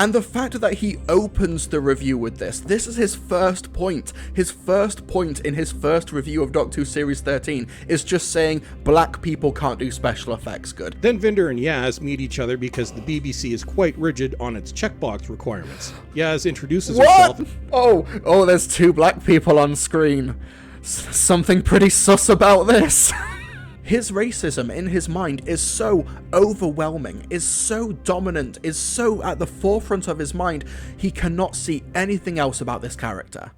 And the fact that he opens the review with this is his first point. His first point in his first review of Doctor Who Series 13 is just saying black people can't do special effects good. Then Vinder and Yaz meet each other because the BBC is quite rigid on its checkbox requirements. Yaz introduces herself. Oh, there's two black people on screen. Something pretty sus about this. His racism in his mind is so overwhelming, is so dominant, is so at the forefront of his mind, he cannot see anything else about this character.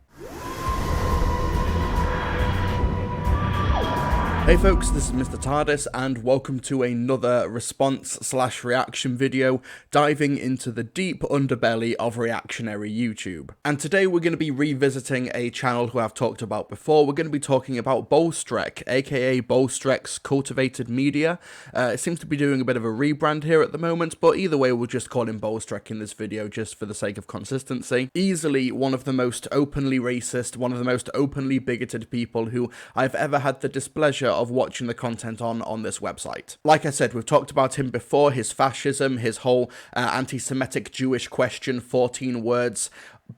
Hey folks, this is Mr. TARDIS and welcome to another response/reaction video diving into the deep underbelly of reactionary YouTube. And today we're going to be revisiting a channel who I've talked about before. We're going to be talking about Bolstrek, aka Bolstrek's Cultivated Media. It seems to be doing a bit of a rebrand here at the moment, but either way we'll just call him Bolstrek in this video just for the sake of consistency. Easily one of the most openly racist, one of the most openly bigoted people who I've ever had the displeasure of watching the content on this website. Like I said, we've talked about him before, his fascism, his whole anti-Semitic Jewish question, 14 words,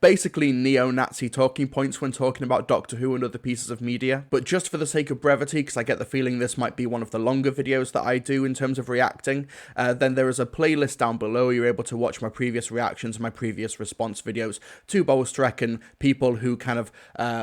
basically neo-Nazi talking points when talking about Doctor Who and other pieces of media. But just for the sake of brevity, because I get the feeling this might be one of the longer videos that I do in terms of reacting, then there is a playlist down below. You're able to watch my previous reactions, my previous response videos to Bolstrek and people who kind of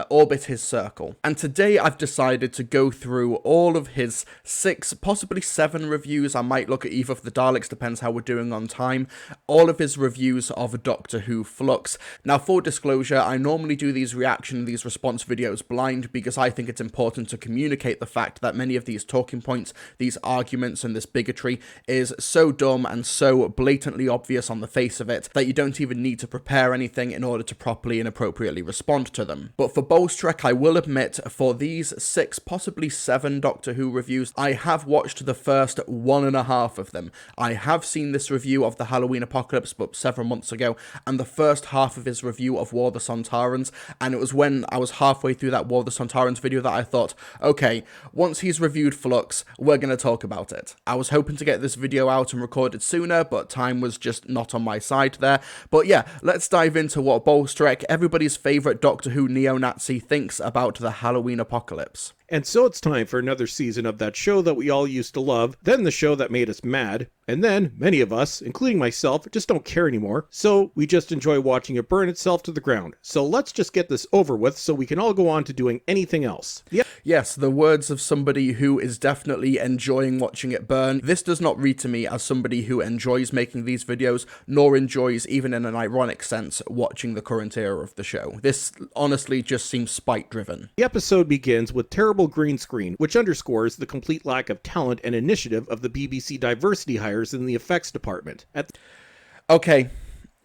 orbit his circle. And today I've decided to go through all of his 6, possibly 7 reviews. I might look at either of the Daleks, depends how we're doing on time. All of his reviews of Doctor Who Flux. Now, full disclosure, I normally do these these response videos blind because I think it's important to communicate the fact that many of these talking points, these arguments and this bigotry is so dumb and so blatantly obvious on the face of it that you don't even need to prepare anything in order to properly and appropriately respond to them. But for Bolstrek, I will admit, for these 6, possibly 7 Doctor Who reviews, I have watched the first 1.5 of them. I have seen this review of the Halloween Apocalypse, but several months ago, and the first half of his review of War of the Sontarans, and it was when I was halfway through that War of the Sontarans video that I thought, okay, once he's reviewed Flux, we're going to talk about it. I was hoping to get this video out and recorded sooner, but time was just not on my side there. But yeah, let's dive into what Bolstrek, everybody's favourite Doctor Who neo-Nazi, thinks about the Halloween Apocalypse. And so it's time for another season of that show that we all used to love, then the show that made us mad, and then many of us, including myself, just don't care anymore, so we just enjoy watching it burn itself to the ground. So let's just get this over with so we can all go on to doing anything else. Yep. Yes, the words of somebody who is definitely enjoying watching it burn. This does not read to me as somebody who enjoys making these videos, nor enjoys, even in an ironic sense, watching the current era of the show. This honestly just seems spite-driven. The episode begins with terrible green screen, which underscores the complete lack of talent and initiative of the BBC diversity hires in the effects department. Okay,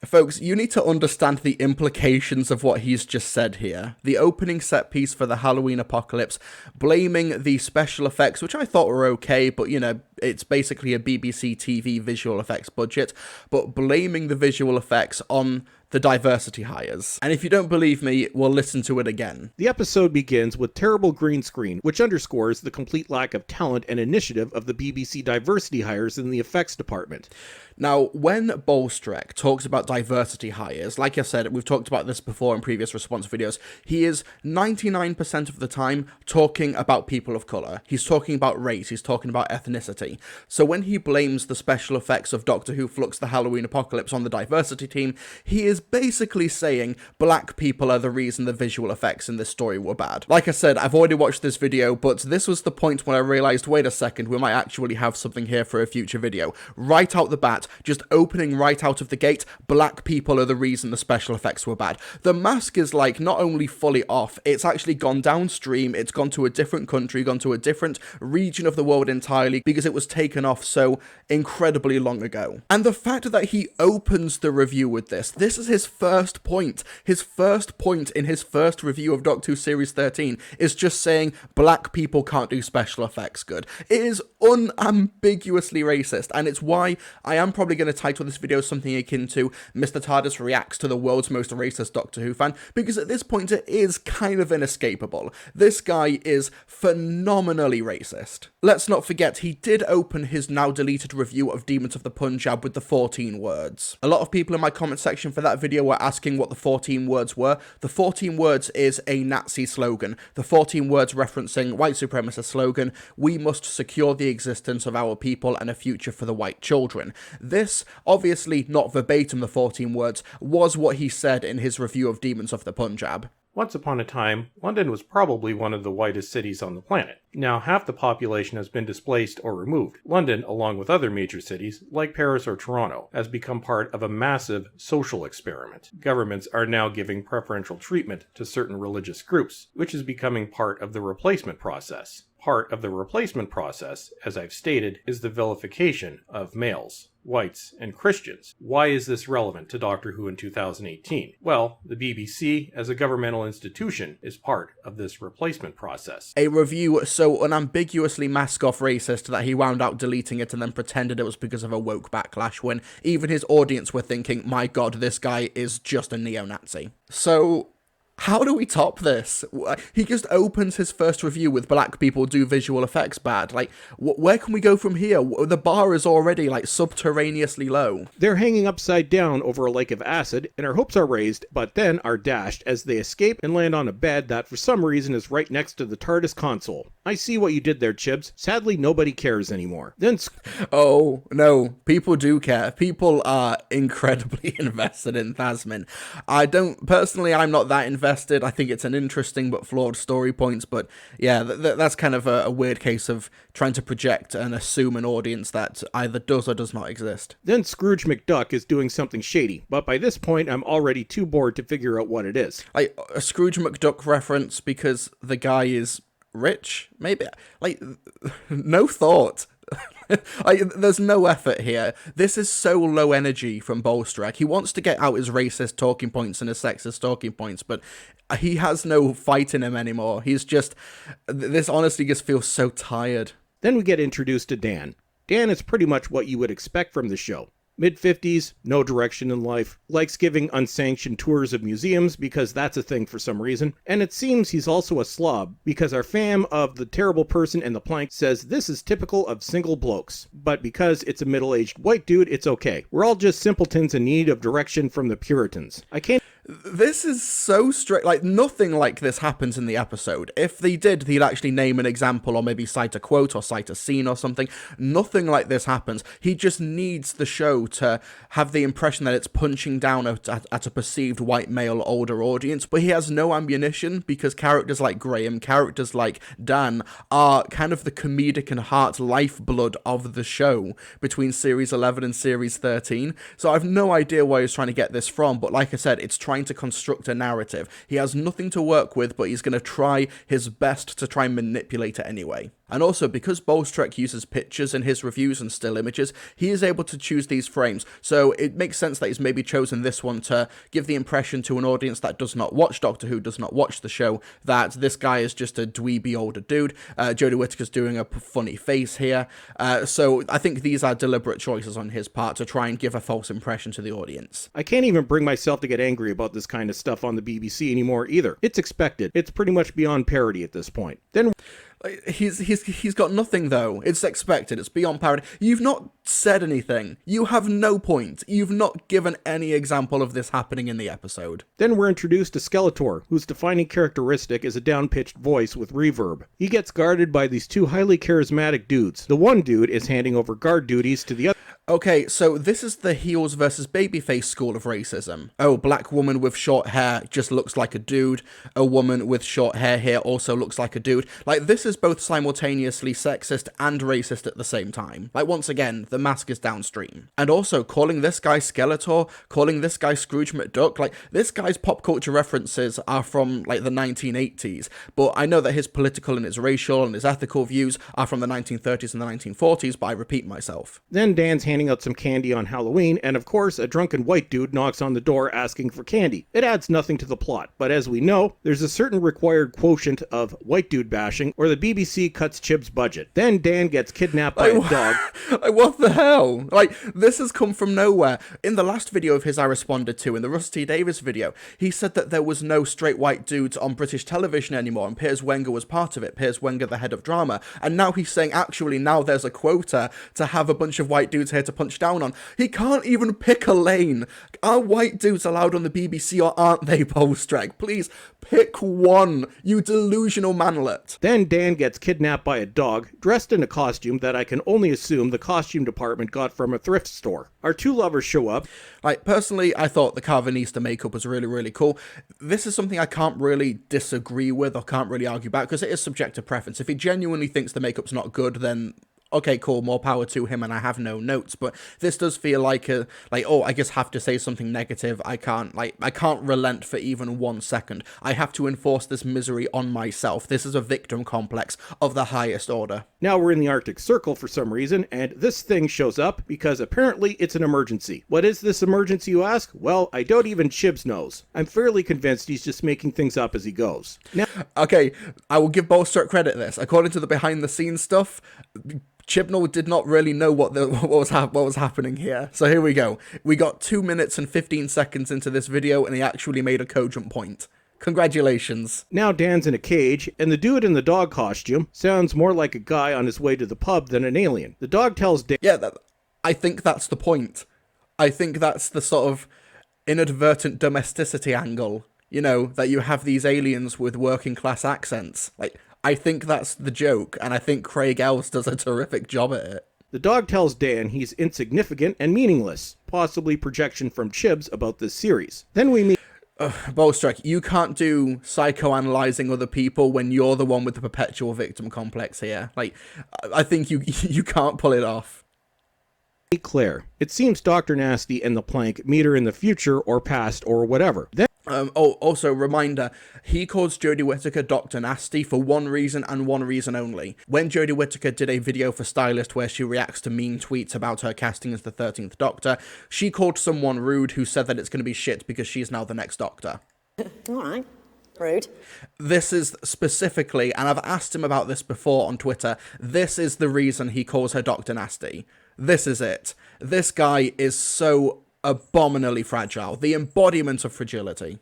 folks, you need to understand the implications of what he's just said here. The opening set piece for the Halloween Apocalypse, blaming the special effects, which I thought were okay, but you know, it's basically a BBC TV visual effects budget, but blaming the visual effects on the diversity hires. And if you don't believe me, we'll listen to it again. The episode begins with terrible green screen, which underscores the complete lack of talent and initiative of the BBC diversity hires in the effects department. Now, when Bolstrek talks about diversity hires, like I said, we've talked about this before in previous response videos, he is 99% of the time talking about people of colour. He's talking about race, he's talking about ethnicity. So when he blames the special effects of Doctor Who Flux the Halloween Apocalypse on the diversity team, he is basically saying black people are the reason the visual effects in this story were bad. Like I said, I've already watched this video, but this was the point when I realised, wait a second, we might actually have something here for a future video. Right out the bat, just opening right out of the gate, black people are the reason the special effects were bad. The mask is like not only fully off, it's actually gone downstream, it's gone to a different country, gone to a different region of the world entirely because it was taken off so incredibly long ago. And the fact that he opens the review with this is his first point. His first point in his first review of Doctor Who Series 13 is just saying black people can't do special effects good. It is unambiguously racist, and it's why I am probably going to title this video something akin to Mr. TARDIS reacts to the world's most racist Doctor Who fan, because at this point it is kind of inescapable. This guy is phenomenally racist. Let's not forget, he did open his now deleted review of Demons of the Punjab with the 14 words. A lot of people in my comment section for that video were asking what the 14 words were. The 14 words is a Nazi slogan. The 14 words referencing white supremacist slogan, "We must secure the existence of our people and a future for the white children." This, obviously not verbatim the 14 words, was what he said in his review of Demons of the Punjab. Once upon a time, London was probably one of the whitest cities on the planet. Now half the population has been displaced or removed. London, along with other major cities, like Paris or Toronto, has become part of a massive social experiment. Governments are now giving preferential treatment to certain religious groups, which is becoming part of the replacement process. Part of the replacement process, as I've stated, is the vilification of males, whites, and Christians. Why is this relevant to Doctor Who in 2018? Well, the BBC, as a governmental institution, is part of this replacement process. A review so unambiguously mask-off racist that he wound up deleting it and then pretended it was because of a woke backlash, when even his audience were thinking, my god, this guy is just a neo-Nazi. So how do we top this? He just opens his first review with black people do visual effects bad. Like, where can we go from here? The bar is already, like, subterraneously low. They're hanging upside down over a lake of acid, and our hopes are raised, but then are dashed as they escape and land on a bed that for some reason is right next to the TARDIS console. I see what you did there, Chibs. Sadly, nobody cares anymore. Then oh, no, people do care. People are incredibly invested in Thasmin. I'm not that invested. I think it's an interesting but flawed story points, but yeah, that's kind of a weird case of trying to project and assume an audience that either does or does not exist. Then Scrooge McDuck is doing something shady, but by this point I'm already too bored to figure out what it is. Like, a Scrooge McDuck reference because the guy is rich? Maybe? Like, no thought. There's no effort here. This is so low energy from Bolstrek. He wants to get out his racist talking points and his sexist talking points, but he has no fight in him anymore. He's just... This honestly just feels so tired. Then we get introduced to Dan. Dan is pretty much what you would expect from the show. Mid-50s, no direction in life, likes giving unsanctioned tours of museums because that's a thing for some reason, and it seems he's also a slob because our fam of The Terrible Person and the Plank says this is typical of single blokes, but because it's a middle-aged white dude, it's okay. We're all just simpletons in need of direction from the Puritans. This is so straight. Like, nothing like this happens in the episode. If they did, they'd actually name an example or maybe cite a quote or cite a scene or something. Nothing like this happens. He just needs the show to have the impression that it's punching down at a perceived white male older audience, but he has no ammunition because characters like Graham, characters like Dan are kind of the comedic and heart lifeblood of the show between Series 11 and Series 13. So I have no idea where he's trying to get this from, but like I said, it's trying to construct a narrative. He has nothing to work with, but he's going to try his best to try and manipulate it anyway. And also, because Bolstrek uses pictures in his reviews and still images, he is able to choose these frames. So it makes sense that he's maybe chosen this one to give the impression to an audience that does not watch Doctor Who, does not watch the show, that this guy is just a dweeby older dude. Jodie Whittaker's doing a funny face here. So I think these are deliberate choices on his part to try and give a false impression to the audience. I can't even bring myself to get angry about this kind of stuff on the BBC anymore either. It's expected. It's pretty much beyond parody at this point. Then He's got nothing though. It's expected. It's beyond parody. You've not said anything. You have no point. You've not given any example of this happening in the episode. Then we're introduced to Skeletor, whose defining characteristic is a down-pitched voice with reverb. He gets guarded by these two highly charismatic dudes. The one dude is handing over guard duties to the other. Okay, so this is the heels versus babyface school of racism. Oh, black woman with short hair just looks like a dude. A woman with short hair here also looks like a dude. Like, this is both simultaneously sexist and racist at the same time. Like, once again, the mask is downstream. And also, calling this guy Skeletor, calling this guy Scrooge McDuck, like, this guy's pop culture references are from, like, the 1980s. But I know that his political and his racial and his ethical views are from the 1930s and the 1940s, but I repeat myself. Then Dan's handing out some candy on Halloween, and of course, a drunken white dude knocks on the door asking for candy. It adds nothing to the plot, but as we know, there's a certain required quotient of white dude bashing, or the BBC cuts Chib's budget. Then Dan gets kidnapped by a dog. What the hell? Like, this has come from nowhere. In the last video of his I responded to, in the Russ T. Davies video, he said that there was no straight white dudes on British television anymore, and Piers Wenger was part of it, Piers Wenger, the head of drama. And now he's saying, actually, now there's a quota to have a bunch of white dudes here to punch down on. He can't even pick a lane. Are white dudes allowed on the BBC, or aren't they, Bolstrek? Please, pick one, you delusional manlet. Then Dan gets kidnapped by a dog, dressed in a costume that I can only assume the costume department got from a thrift store. Our two lovers show up. Like, personally, I thought the Carvanista makeup was really, really cool. This is something I can't really disagree with or can't really argue back, because it is subjective preference. If he genuinely thinks the makeup's not good, then okay, cool, more power to him, and I have no notes. But this does feel like I just have to say something negative. I can't relent for even 1 second. I have to enforce this misery on myself. This is a victim complex of the highest order. Now we're in the Arctic Circle for some reason, and this thing shows up because apparently it's an emergency. What is this emergency, you ask? Well, I doubt even Chibs knows. I'm fairly convinced he's just making things up as he goes. Now, okay, I will give Bolstrek credit this. According to the behind-the-scenes stuff, Chibnall did not really know what was happening here. So here we go. We got 2 minutes and 15 seconds into this video, and he actually made a cogent point. Congratulations. Now Dan's in a cage, and the dude in the dog costume sounds more like a guy on his way to the pub than an alien. The dog tells Dan... Yeah, I think that's the point. I think that's the sort of inadvertent domesticity angle, you know, that you have these aliens with working class accents. Like, I think that's the joke, and I think Craig Elves does a terrific job at it. The dog tells Dan he's insignificant and meaningless, possibly projection from Chibs about this series. Then we meet... Bolstrek, you can't do psychoanalyzing other people when you're the one with the perpetual victim complex here. Like, I think you can't pull it off. Claire. It seems Dr. Nasty and the Plank meet her in the future or past or whatever. Then also, reminder, he calls Jodie Whittaker Dr. Nasty for one reason and one reason only. When Jodie Whittaker did a video for Stylist where she reacts to mean tweets about her casting as the 13th Doctor, she called someone rude who said that it's going to be shit because she's now the next Doctor. Alright, rude. This is specifically, and I've asked him about this before on Twitter, this is the reason he calls her Dr. Nasty. This is it. This guy is so abominably fragile. The embodiment of fragility.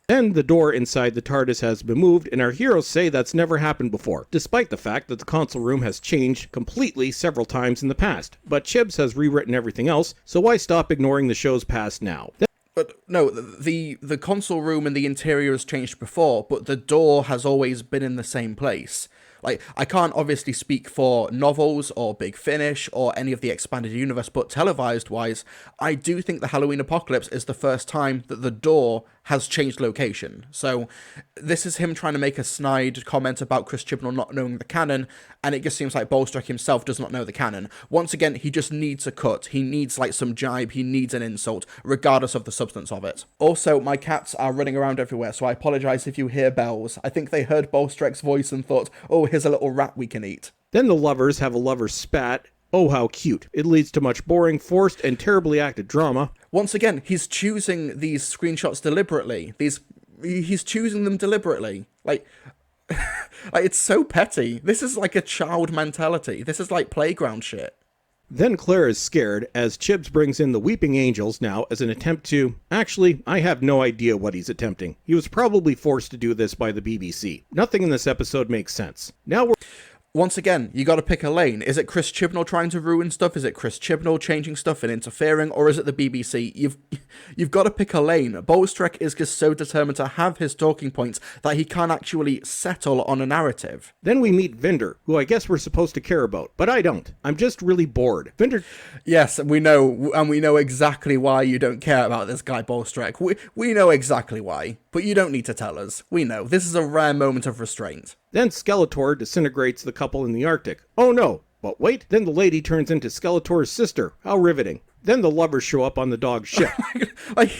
Then the door inside the TARDIS has been moved, and our heroes say that's never happened before, despite the fact that the console room has changed completely several times in the past. But Chibs has rewritten everything else, so why stop ignoring the show's past now? But no, the console room and the interior has changed before, but the door has always been in the same place. Like, I can't obviously speak for novels or Big Finish or any of the expanded universe, but televised-wise, I do think the Halloween Apocalypse is the first time that the door has changed location. So this is him trying to make a snide comment about Chris Chibnall not knowing the canon, and it just seems like Bolstrek himself does not know the canon. Once again, he just needs a cut. He needs, like, some jibe. He needs an insult, regardless of the substance of it. Also, my cats are running around everywhere, so I apologise if you hear bells. I think they heard Bolstrek's voice and thought, oh, here's a little rat we can eat. Then the lovers have a lover's spat. Oh, how cute. It leads to much boring, forced, and terribly acted drama. Once again, he's choosing these screenshots deliberately. He's choosing them deliberately. Like, it's so petty. This is like a child mentality. This is like playground shit. Then Claire is scared as Chibs brings in the Weeping Angels now as an attempt to... Actually, I have no idea what he's attempting. He was probably forced to do this by the BBC. Nothing in this episode makes sense. Now we're... Once again, you gotta pick a lane. Is it Chris Chibnall trying to ruin stuff? Is it Chris Chibnall changing stuff and interfering? Or is it the BBC? You've got to pick a lane. Bolstrek is just so determined to have his talking points that he can't actually settle on a narrative. Then we meet Vinder, who I guess we're supposed to care about, but I don't. I'm just really bored. Vinder... Yes, we know, and we know exactly why you don't care about this guy Bolstrek. We know exactly why, but you don't need to tell us. We know. This is a rare moment of restraint. Then Skeletor disintegrates the couple in the Arctic. Oh no, but wait, then the lady turns into Skeletor's sister. How riveting. Then the lovers show up on the dog's ship. Like,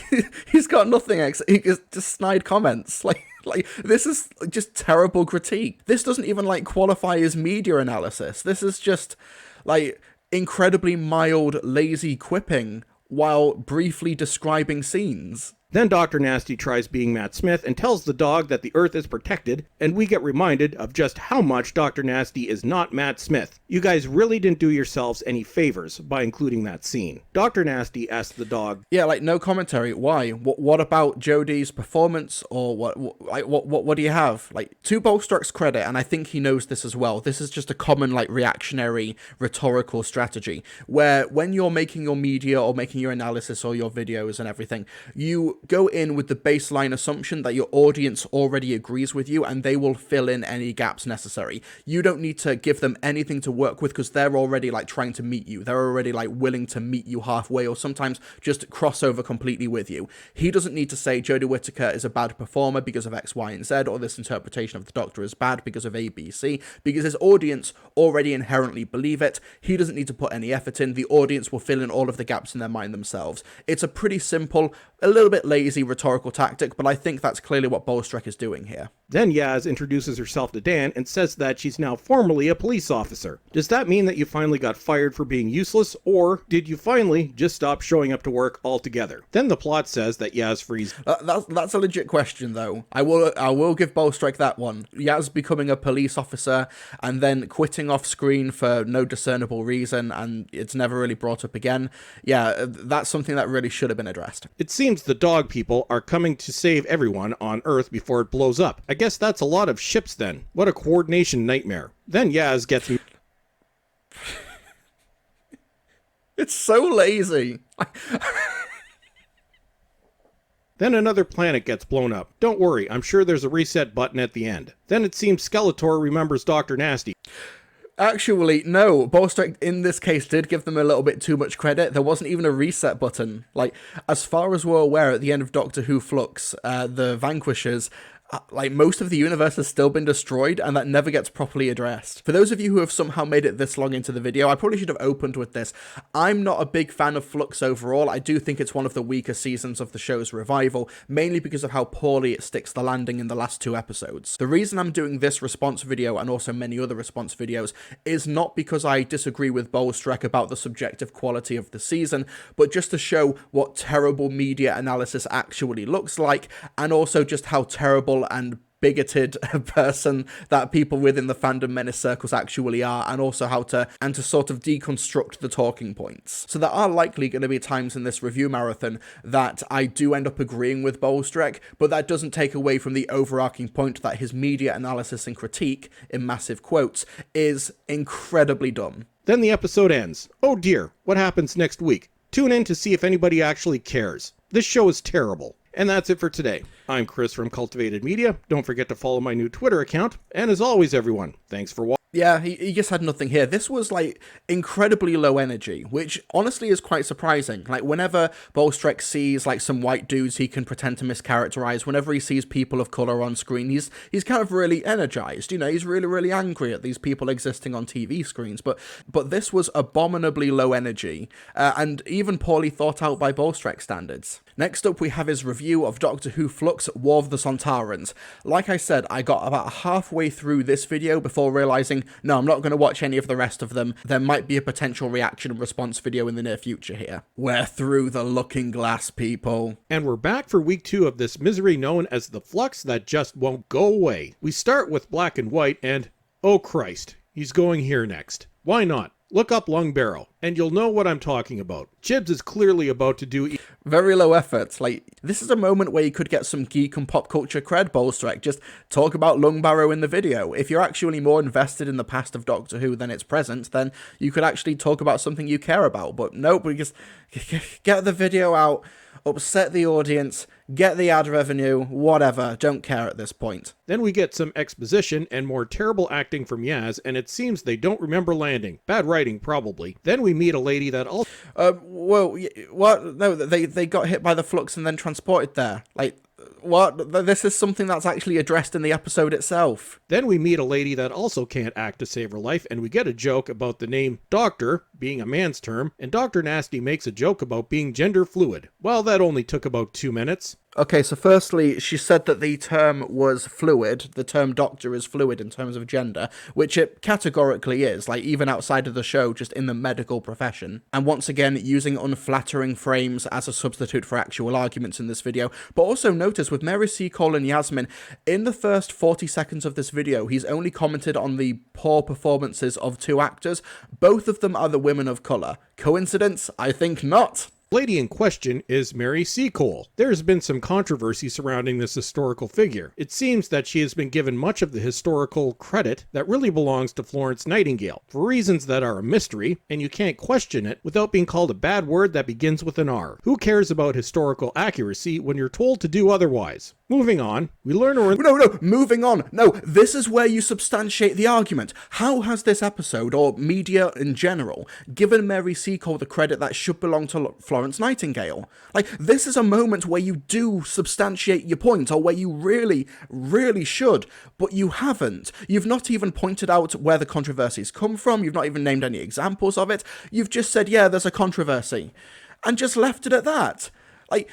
he's got nothing he just snide comments. Like this is just terrible critique. This doesn't even, like, qualify as media analysis. This is just, like, incredibly mild, lazy quipping while briefly describing scenes. Then Dr. Nasty tries being Matt Smith and tells the dog that the Earth is protected, and we get reminded of just how much Dr. Nasty is not Matt Smith. You guys really didn't do yourselves any favors by including that scene. Dr. Nasty asks the dog, Yeah, like, no commentary. Why? What about Jodie's performance, or what do you have? Like, to Bolstrak's credit, and I think he knows this as well, this is just a common, like, reactionary rhetorical strategy, where when you're making your media or making your analysis or your videos and everything, you go in with the baseline assumption that your audience already agrees with you and they will fill in any gaps necessary. You don't need to give them anything to work with because they're already, like, trying to meet you. They're already, like, willing to meet you halfway, or sometimes just cross over completely with you. He doesn't need to say Jodie Whittaker is a bad performer because of X, Y, and Z, or this interpretation of the Doctor is bad because of A, B, C, because his audience already inherently believe it. He doesn't need to put any effort in. The audience will fill in all of the gaps in their mind themselves. It's a pretty simple, a little bit lazy rhetorical tactic, but I think that's clearly what Bolstrak is doing here. Then Yaz introduces herself to Dan and says that she's now formally a police officer. Does that mean that you finally got fired for being useless, or did you finally just stop showing up to work altogether? Then the plot says that Yaz frees... That's a legit question, though. I will give Bolstrak that one. Yaz becoming a police officer and then quitting off screen for no discernible reason, and it's never really brought up again. Yeah, that's something that really should have been addressed. It seems the dog people are coming to save everyone on Earth before it blows up. I guess that's a lot of ships then. What a coordination nightmare. Then Yaz gets... It's so lazy. Then another planet gets blown up. Don't worry, I'm sure there's a reset button at the end. Then it seems Skeletor remembers Dr. Nasty. Actually, no. Bolstrak, in this case, did give them a little bit too much credit. There wasn't even a reset button. Like, as far as we're aware, at the end of Doctor Who Flux, the Vanquishers, like, most of the universe has still been destroyed, and that never gets properly addressed. For those of you who have somehow made it this long into the video, I probably should have opened with this. I'm not a big fan of Flux overall. I do think it's one of the weaker seasons of the show's revival, mainly because of how poorly it sticks the landing in the last 2 episodes. The reason I'm doing this response video, and also many other response videos, is not because I disagree with Bolstrak about the subjective quality of the season, but just to show what terrible media analysis actually looks like, and also just how terrible and bigoted a person that people within the fandom menace circles actually are, and also how to sort of deconstruct the talking points. So there are likely going to be times in this review marathon that I do end up agreeing with Bolstrak, but that doesn't take away from the overarching point that his media analysis and critique, in massive quotes, is incredibly dumb. Then the episode ends. Oh dear, what happens next week? Tune in to see if anybody actually cares. This show is terrible. And that's it for today. I'm Chris from Cultivated Media. Don't forget to follow my new Twitter account. And as always, everyone, thanks for watching. Yeah, he just had nothing here. This was, like, incredibly low energy, which honestly is quite surprising. Like, whenever Bolstrak sees, like, some white dudes he can pretend to mischaracterize, whenever he sees people of color on screen, he's kind of really energized. You know, he's really, really angry at these people existing on TV screens. But this was abominably low energy, and even poorly thought out by Bolstrak standards. Next up, we have his review of Doctor Who Flux, War of the Sontarans. Like I said, I got about halfway through this video before realizing, no, I'm not going to watch any of the rest of them. There might be a potential reaction and response video in the near future here. We're through the looking glass, people. And we're back for week 2 of this misery known as the flux that just won't go away. We start with Black and White and, oh Christ, he's going here next. Why not? Look up Lung Barrow, and you'll know what I'm talking about. Chibs is clearly about to do... Very low effort. Like, this is a moment where you could get some geek and pop culture cred, Bolstrak. Just talk about Lung Barrow in the video. If you're actually more invested in the past of Doctor Who than its present, then you could actually talk about something you care about. But nope, we just get the video out, upset the audience, get the ad revenue, whatever, don't care at this point. Then we get some exposition and more terrible acting from Yaz, and it seems they don't remember landing. Bad writing, probably. Then we meet a lady that also... Well, what? No, they got hit by the flux and then transported there. Like, what? This is something that's actually addressed in the episode itself. Then we meet a lady that also can't act to save her life, and we get a joke about the name Doctor being a man's term, and Dr. Nasty makes a joke about being gender fluid. Well, that only took about 2 minutes. Okay, so firstly, she said that the term was fluid. The term doctor is fluid in terms of gender, which it categorically is, like even outside of the show, just in the medical profession. And once again, using unflattering frames as a substitute for actual arguments in this video. But also notice with Mary C. Cole and Yasmin, in the first 40 seconds of this video, he's only commented on the poor performances of two actors. Both of them are the women of colour. Coincidence? I think not. Lady in question is Mary C. Cole. There has been some controversy surrounding this historical figure. It seems that she has been given much of the historical credit that really belongs to Florence Nightingale, for reasons that are a mystery, and you can't question it without being called a bad word that begins with an R. Who cares about historical accuracy when you're told to do otherwise? Moving on, we learn Moving on. No, this is where you substantiate the argument. How has this episode, or media in general, given Mary C. Cole the credit that should belong to Florence Nightingale? Like, this is a moment where you do substantiate your point, or where you really, really should, but you haven't. You've not even pointed out where the controversies come from. You've not even named any examples of it. You've just said, yeah, there's a controversy, and just left it at that. Like,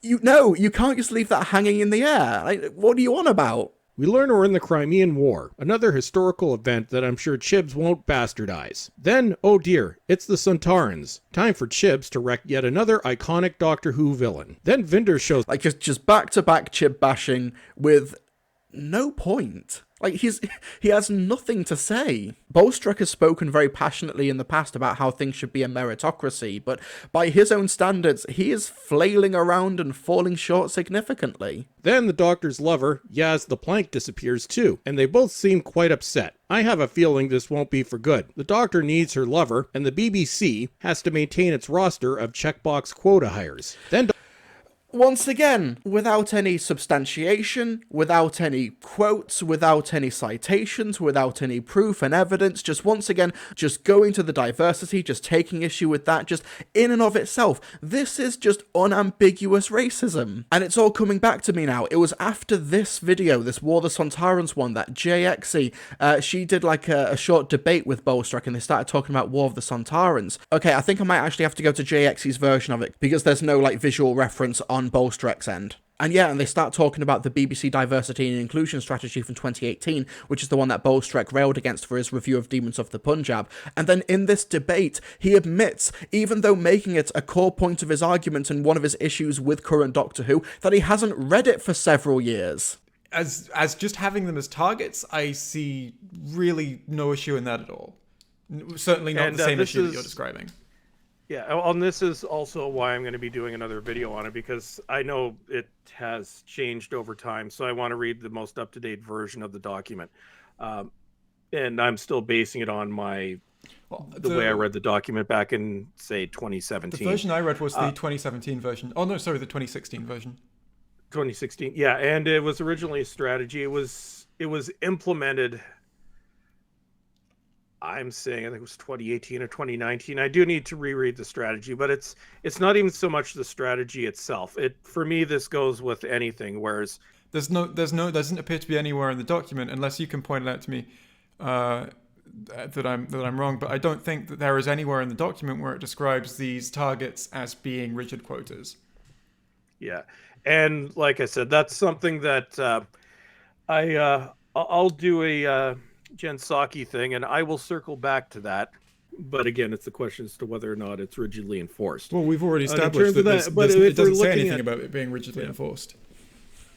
you can't just leave that hanging in the air. Like, what are you on about? We learn we're in the Crimean War, another historical event that I'm sure Chibs won't bastardize. Then, oh dear, it's the Sontarans. Time for Chibs to wreck yet another iconic Doctor Who villain. Then Vinder shows Like, just back-to-back Chib bashing with no point. Like, he has nothing to say. Bolstrak has spoken very passionately in the past about how things should be a meritocracy, but by his own standards, he is flailing around and falling short significantly. Then the Doctor's lover, Yaz the Plank, disappears too, and they both seem quite upset. I have a feeling this won't be for good. The Doctor needs her lover, and the BBC has to maintain its roster of checkbox quota hires. Then Once again, without any substantiation, without any quotes, without any citations, without any proof and evidence, just once again, just going to the diversity, just taking issue with that, just in and of itself, this is just unambiguous racism. And it's all coming back to me now. It was after this video, this War of the Sontarans one, that JXE, she did like a short debate with Bolstrak, and they started talking about War of the Sontarans. Okay, I think I might actually have to go to JXE's version of it, because there's no like visual reference on Bolstrak's end. And yeah, and they start talking about the BBC Diversity and Inclusion Strategy from 2018, which is the one that Bolstrak railed against for his review of Demons of the Punjab. And then in this debate, he admits, even though making it a core point of his argument and one of his issues with current Doctor Who, that he hasn't read it for several years. As just having them as targets, I see really no issue in that at all. Certainly not the same issue that you're describing. Yeah, and this is also why I'm going to be doing another video on it, because I know it has changed over time, so I want to read the most up-to-date version of the document. And I'm still basing it on the way I read the document back in, say, 2017. The version I read was the 2017 version. Oh, no, sorry, the 2016 version. 2016, yeah, and it was originally a strategy. It was implemented, I'm saying, I think it was 2018 or 2019. I do need to reread the strategy, but it's not even so much the strategy itself. For me, this goes with anything, whereas there doesn't appear to be anywhere in the document, unless you can point it out to me that I'm wrong. But I don't think that there is anywhere in the document where it describes these targets as being rigid quotas. Yeah, and like I said, that's something that I'll do a Jen Psaki thing, and I will circle back to that. But again, it's the question as to whether or not it's rigidly enforced. Well, we've already established that it doesn't say anything about it being rigidly enforced.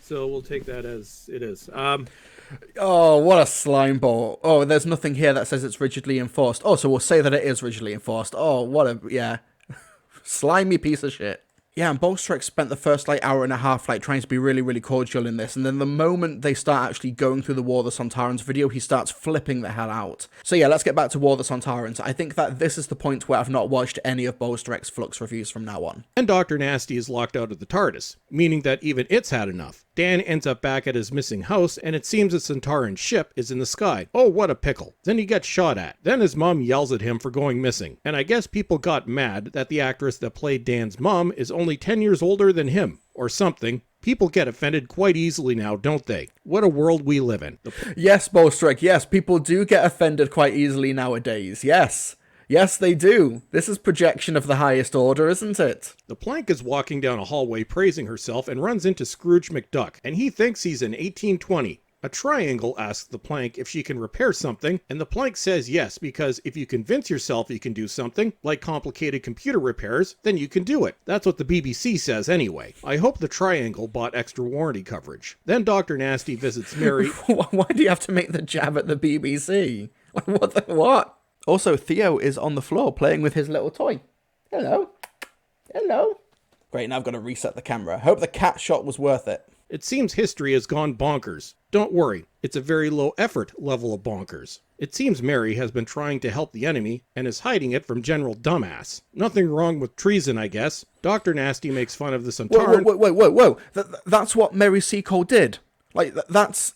So we'll take that as it is. Oh, what a slime ball. Oh, there's nothing here that says it's rigidly enforced. Oh, so we'll say that it is rigidly enforced. Oh, what a, yeah. Slimy piece of shit. Yeah, and Bolstrak spent the first like hour and a half like trying to be really, really cordial in this, and then the moment they start actually going through the War of the Sontarans video, he starts flipping the hell out. So yeah, let's get back to War of the Sontarans. I think that this is the point where I've not watched any of Bolstrak's Flux reviews from now on. And Dr. Nasty is locked out of the TARDIS, meaning that even it's had enough. Dan ends up back at his missing house, and it seems a Sontaran ship is in the sky. Oh, what a pickle. Then he gets shot at. Then his mom yells at him for going missing. And I guess people got mad that the actress that played Dan's mom is only 10 years older than him, or something. People get offended quite easily now, don't they? What a world we live in. Yes, Bolstrak, yes, people do get offended quite easily nowadays, yes. Yes, they do. This is projection of the highest order, isn't it? The Plank is walking down a hallway praising herself and runs into Scrooge McDuck, and he thinks he's in 1820. A Triangle asks the Plank if she can repair something, and the Plank says yes, because if you convince yourself you can do something, like complicated computer repairs, then you can do it. That's what the BBC says anyway. I hope the Triangle bought extra warranty coverage. Then Dr. Nasty visits Mary. Why do you have to make the jab at the BBC? What? Also, Theo is on the floor playing with his little toy. Hello. Hello. Great, now I've got to reset the camera. Hope the cat shot was worth it. It seems history has gone bonkers. Don't worry, it's a very low effort level of bonkers. It seems Mary has been trying to help the enemy and is hiding it from General Dumbass. Nothing wrong with treason, I guess. Dr. Nasty makes fun of the Sontaran. Whoa. That's what Mary Seacole did. That's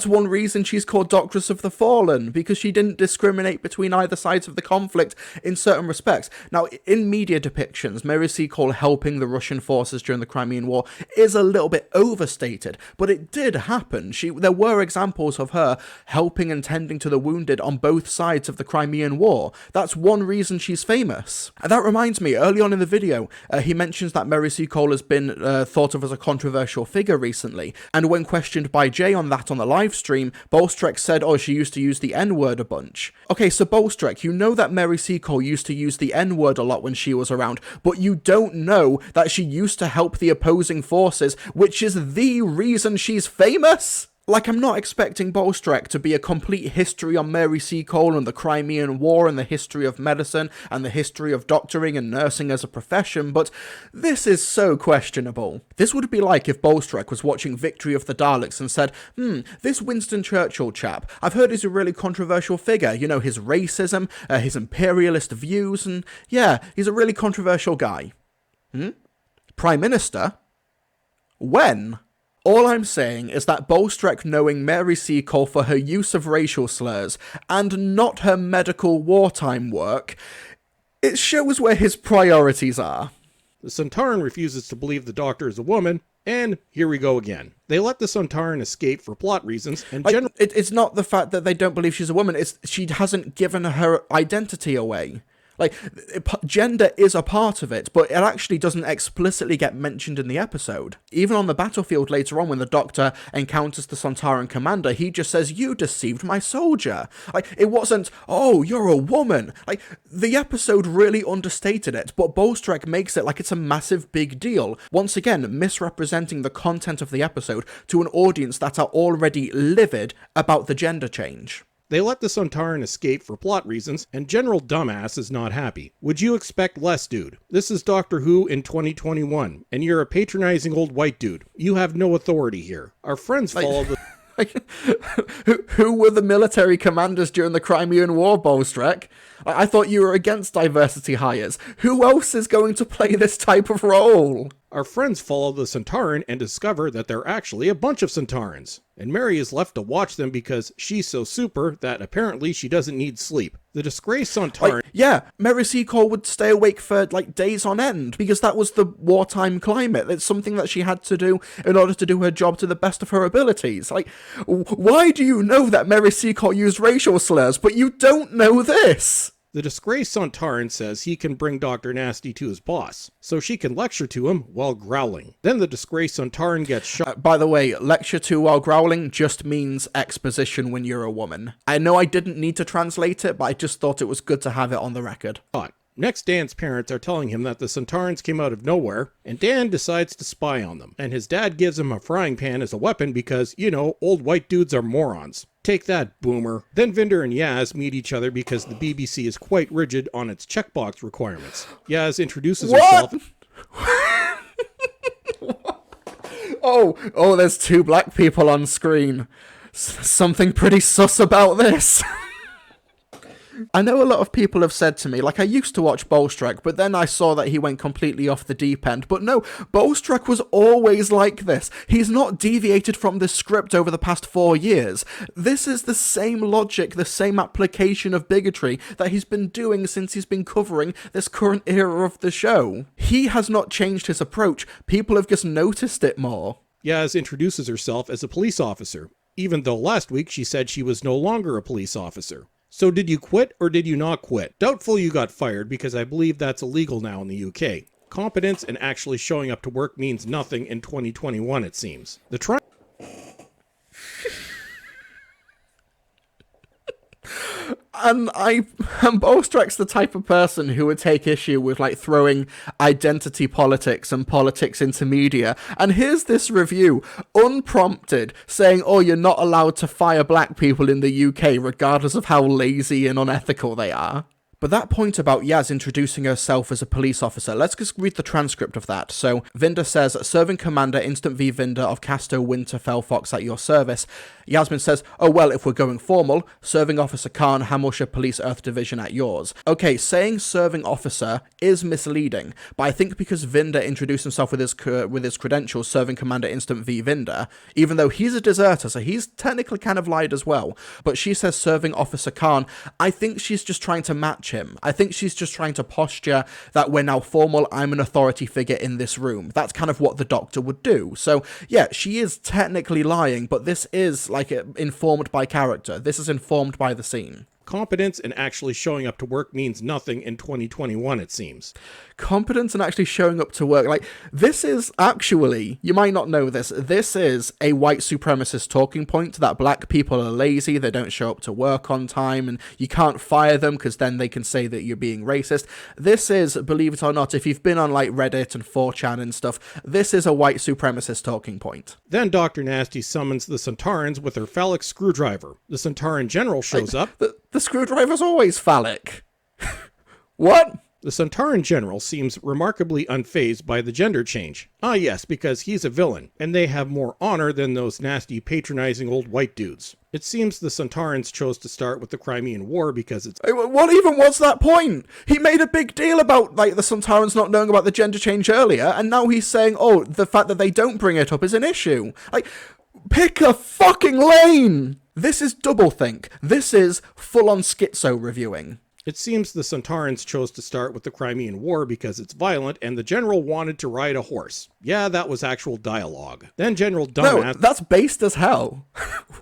one reason she's called Doctress of the Fallen, because she didn't discriminate between either sides of the conflict in certain respects. Now, in media depictions, Mary Seacole helping the Russian forces during the Crimean War is a little bit overstated, but it did happen. There were examples of her helping and tending to the wounded on both sides of the Crimean War. That's one reason she's famous. And that reminds me, early on in the video, he mentions that Mary Seacole has been thought of as a controversial figure recently, and when questioned by Jay on that on the live stream, Bolstrek said, she used to use the N-word a bunch. Okay, so Bolstrek, you know that Mary Seacole used to use the N-word a lot when she was around, but you don't know that she used to help the opposing forces, which is the reason she's famous? I'm not expecting Bolstrek to be a complete history on Mary Seacole and the Crimean War and the history of medicine and the history of doctoring and nursing as a profession, but this is so questionable. This would be like if Bolstrek was watching Victory of the Daleks and said, this Winston Churchill chap, I've heard he's a really controversial figure, his racism, his imperialist views, and yeah, he's a really controversial guy. Prime Minister? When? All I'm saying is that Bolstrek knowing Mary Seacole for her use of racial slurs and not her medical wartime work, it shows where his priorities are. The Sontaran refuses to believe the doctor is a woman, and here we go again. They let the Sontaran escape for plot reasons, and it's not the fact that they don't believe she's a woman, it's she hasn't given her identity away. Gender is a part of it, but it actually doesn't explicitly get mentioned in the episode. Even on the battlefield later on, when the Doctor encounters the Sontaran commander, he just says, "You deceived my soldier." It wasn't, "Oh, you're a woman." The episode really understated it, but Bolstrek makes it like it's a massive big deal. Once again, misrepresenting the content of the episode to an audience that are already livid about the gender change. They let the Sontaran escape for plot reasons, and General Dumbass is not happy. Would you expect less, dude? This is Doctor Who in 2021, and you're a patronizing old white dude. You have no authority here. Our friends follow the... Who were the military commanders during the Crimean War, Bolstrek? I thought you were against diversity hires. Who else is going to play this type of role? Our friends follow the Sontaran and discover that they're actually a bunch of Sontarans. And Mary is left to watch them because she's so super that apparently she doesn't need sleep. The disgraced Sontaran... Mary Seacole would stay awake for, days on end, because that was the wartime climate. It's something that she had to do in order to do her job to the best of her abilities. Why do you know that Mary Seacole used racial slurs, but you don't know this? The disgraced Sontaran says he can bring Dr. Nasty to his boss, so she can lecture to him while growling. Then the disgraced Sontaran gets shot. By the way, lecture to while growling just means exposition when you're a woman. I know I didn't need to translate it, but I just thought it was good to have it on the record. Next, Dan's parents are telling him that the Sontarans came out of nowhere, and Dan decides to spy on them. And his dad gives him a frying pan as a weapon because, old white dudes are morons. Take that, boomer. Then Vinder and Yaz meet each other because the BBC is quite rigid on its checkbox requirements. Yaz introduces herself... Oh, there's two black people on screen. Something pretty sus about this. I know a lot of people have said to me, I used to watch Bolstrek, but then I saw that he went completely off the deep end. But no, Bolstrek was always like this. He's not deviated from this script over the past 4 years. This is the same logic, the same application of bigotry that he's been doing since he's been covering this current era of the show. He has not changed his approach. People have just noticed it more. Yaz introduces herself as a police officer, even though last week she said she was no longer a police officer. So did you quit or did you not quit? Doubtful you got fired because I believe that's illegal now in the UK. Competence and actually showing up to work means nothing in 2021, it seems. And Bolstrek's the type of person who would take issue with like throwing identity politics and politics into media. And here's this review, unprompted, saying, oh, you're not allowed to fire black people in the UK regardless of how lazy and unethical they are. But that point about Yaz introducing herself as a police officer, let's just read the transcript of that. So, Vinder says, serving Commander Instant V Vinder of Casto Winterfell Fox at your service. Yasmin says, oh well, if we're going formal, serving Officer Khan, Hamilshire Police Earth Division at yours. Okay, saying serving officer is misleading, but I think because Vinder introduced himself with his credentials, serving Commander Instant V Vinder, even though he's a deserter, so he's technically kind of lied as well, but she says serving Officer Khan, I think she's just trying to match him. I think she's just trying to posture that we're now formal, I'm an authority figure in this room. That's kind of what the Doctor would do. So yeah, she is technically lying, but this is like informed by character. This is informed by the scene. Competence and actually showing up to work means nothing in 2021, it seems. Competence and actually showing up to work. Like, this is actually, you might not know this is a white supremacist talking point that black people are lazy, they don't show up to work on time, and you can't fire them because then they can say that you're being racist. This is, believe it or not, if you've been on like Reddit and 4chan and stuff, this is a white supremacist talking point. Then Dr. Nasty summons the Sontarans with her phallic screwdriver. The Sontaran general shows up. The screwdriver's always phallic. What? The Sontaran general seems remarkably unfazed by the gender change. Ah yes, because he's a villain, and they have more honor than those nasty, patronizing old white dudes. It seems the Sontarans chose to start with the Crimean War because it's... What even was that point? He made a big deal about, like, the Sontarans not knowing about the gender change earlier, and now he's saying, oh, the fact that they don't bring it up is an issue. Like, pick a fucking lane! This is doublethink. This is full-on schizo reviewing. It seems the Sontarans chose to start with the Crimean War because it's violent and the general wanted to ride a horse. Yeah, that was actual dialogue. Then General Dumbass... No, that's based as hell.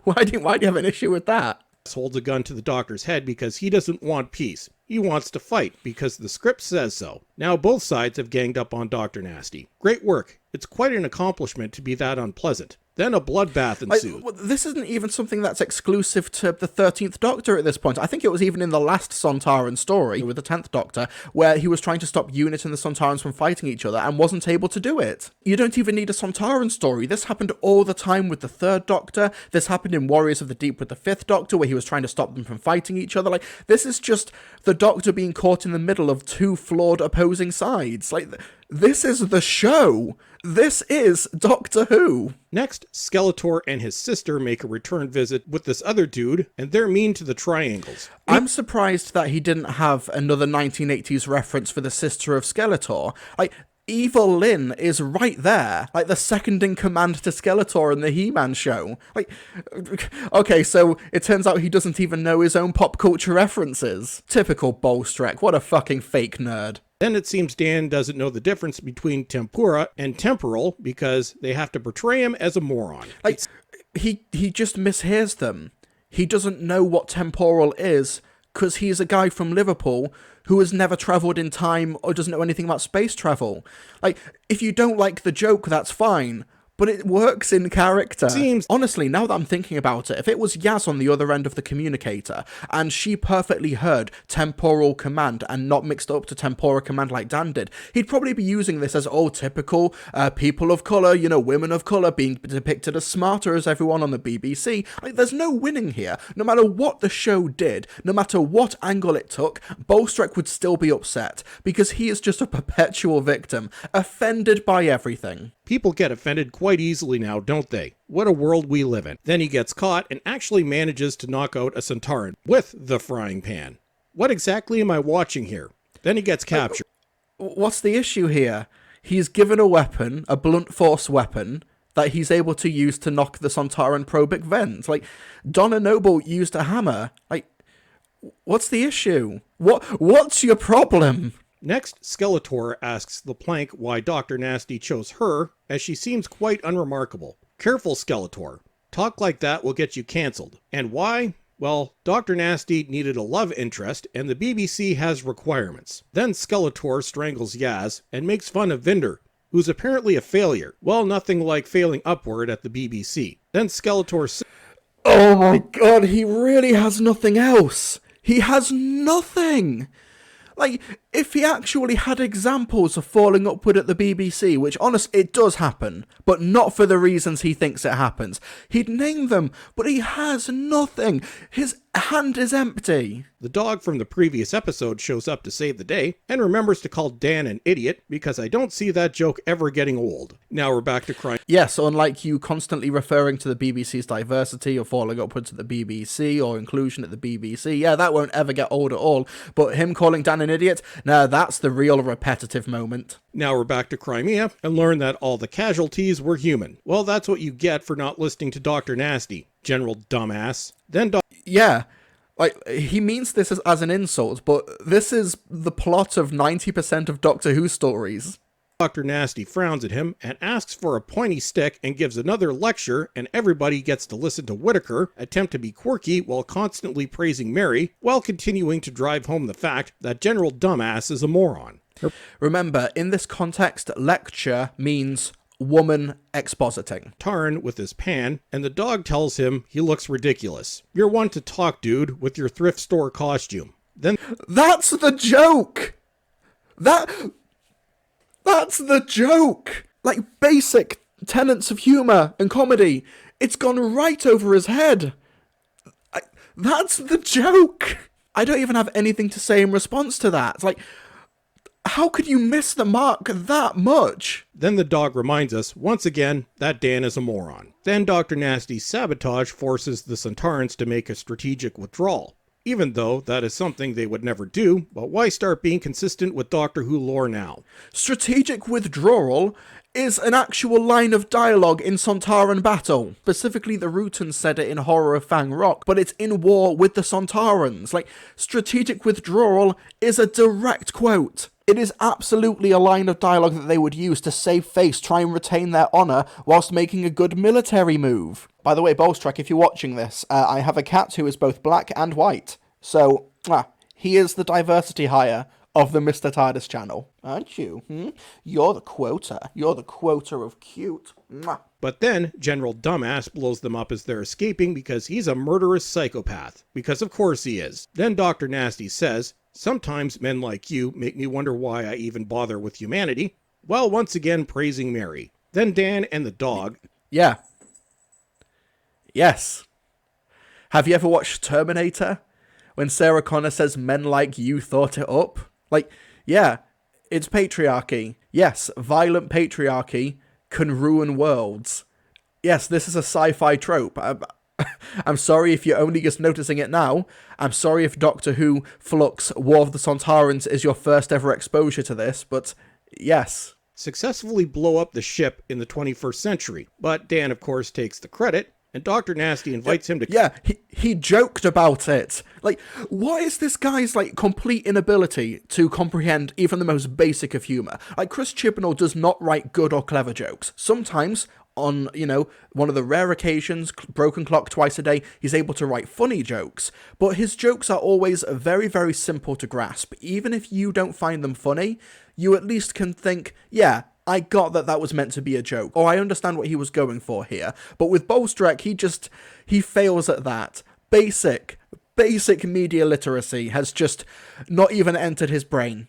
Why do you have an issue with that? Holds a gun to the Doctor's head because he doesn't want peace. He wants to fight because the script says so. Now both sides have ganged up on Dr. Nasty. Great work. It's quite an accomplishment to be that unpleasant. Then a bloodbath ensued. This isn't even something that's exclusive to the 13th Doctor at this point. I think it was even in the last Sontaran story with the 10th Doctor, where he was trying to stop UNIT and the Sontarans from fighting each other and wasn't able to do it. You don't even need a Sontaran story. This happened all the time with the 3rd Doctor. This happened in Warriors of the Deep with the 5th Doctor, where he was trying to stop them from fighting each other. Like, this is just the Doctor being caught in the middle of two flawed opposing sides. Like, this is the show. This is Doctor Who. Next, Skeletor and his sister make a return visit with this other dude, and they're mean to the triangles. I'm surprised that he didn't have another 1980s reference for the sister of Skeletor. Like, Evil Lynn is right there, like the second in command to Skeletor in the He-Man show. Like, okay, so it turns out he doesn't even know his own pop culture references. Typical Bolstrek, what a fucking fake nerd. Then it seems Dan doesn't know the difference between tempura and temporal because they have to portray him as a moron. Like, he just mishears them. He doesn't know what temporal is because he's a guy from Liverpool who has never travelled in time or doesn't know anything about space travel. Like, if you don't like the joke, that's fine. But it works in character. Honestly, now that I'm thinking about it, if it was Yaz on the other end of the communicator, and she perfectly heard temporal command and not mixed up to tempora command like Dan did, he'd probably be using this as, oh, typical people of colour, you know, women of colour being depicted as smarter as everyone on the BBC. Like, there's no winning here. No matter what the show did, no matter what angle it took, Bolstrek would still be upset, because he is just a perpetual victim, offended by everything. People get offended quite easily now, don't they? What a world we live in. Then he gets caught and actually manages to knock out a Sontaran with the frying pan. What exactly am I watching here? Then he gets captured. What's the issue here? He's given a weapon, a blunt force weapon, that he's able to use to knock the Sontaran probic vent. Like, Donna Noble used a hammer. Like, what's the issue? What's your problem? Next, Skeletor asks the Plank why Dr. Nasty chose her, as she seems quite unremarkable. Careful, Skeletor. Talk like that will get you cancelled. And why? Well, Dr. Nasty needed a love interest, and the BBC has requirements. Then Skeletor strangles Yaz and makes fun of Vinder, who's apparently a failure. Well, nothing like failing upward at the BBC. Then Skeletor... Oh my god, he really has nothing else. He has nothing. Like, if he actually had examples of falling upward at the BBC, which, honestly, it does happen, but not for the reasons he thinks it happens, he'd name them, but he has nothing. His hand is empty. The dog from the previous episode shows up to save the day, and remembers to call Dan an idiot, because I don't see that joke ever getting old. Now we're back to crime. Yes, unlike you constantly referring to the BBC's diversity or falling upwards at the BBC or inclusion at the BBC, yeah, that won't ever get old at all, but him calling Dan an idiot, now that's the real repetitive moment. Now we're back to Crimea, and learn that all the casualties were human. Well, that's what you get for not listening to Dr. Nasty, General Dumbass. Then Yeah, like, he means this as an insult, but this is the plot of 90% of Doctor Who stories. Dr. Nasty frowns at him and asks for a pointy stick and gives another lecture, and everybody gets to listen to Whittaker attempt to be quirky while constantly praising Mary, while continuing to drive home the fact that General Dumbass is a moron. Remember, in this context, lecture means woman expositing. Tarn with his pan, and the dog tells him he looks ridiculous. You're one to talk, dude, with your thrift store costume. Then That's the joke! That's the joke! Like, basic tenets of humour and comedy. It's gone right over his head. That's the joke! I don't even have anything to say in response to that. It's like, how could you miss the mark that much? Then the dog reminds us, once again, that Dan is a moron. Then Dr. Nasty's sabotage forces the Sontarans to make a strategic withdrawal. Even though that is something they would never do, but why start being consistent with Doctor Who lore now? Strategic withdrawal is an actual line of dialogue in Sontaran battle. Specifically, the Rutans said it in Horror of Fang Rock, but it's in war with the Sontarans. Like, strategic withdrawal is a direct quote. It is absolutely a line of dialogue that they would use to save face, try and retain their honour, whilst making a good military move. By the way, Bolstrek, if you're watching this, I have a cat who is both black and white. So, he is the diversity hire of the Mr. TARDIS channel. Aren't you? You're the quota. You're the quota of cute. Mwah. But then General Dumbass blows them up as they're escaping because he's a murderous psychopath. Because of course he is. Then Dr. Nasty says, sometimes men like you make me wonder why I even bother with humanity. Well, once again praising Mary. Then Dan and the dog. Yeah. Yes. Have you ever watched Terminator? When Sarah Connor says men like you thought it up? Like, yeah, it's patriarchy. Yes, violent patriarchy can ruin worlds. Yes, this is a sci-fi trope. I'm sorry if you're only just noticing it now. I'm sorry if Doctor Who Flux War of the Sontarans is your first ever exposure to this, but yes. Successfully blow up the ship in the 21st century. But Dan, of course, takes the credit, and Dr. Nasty invites him to... Yeah, he joked about it. Like, what is this guy's, like, complete inability to comprehend even the most basic of humour? Like, Chris Chibnall does not write good or clever jokes. Sometimes, on, you know, one of the rare occasions, Broken Clock twice a day, he's able to write funny jokes. But his jokes are always very, very simple to grasp. Even if you don't find them funny, you at least can think, yeah, I got that was meant to be a joke, or I understand what he was going for here. But with Bolstrek, he fails at that. Basic media literacy has just not even entered his brain.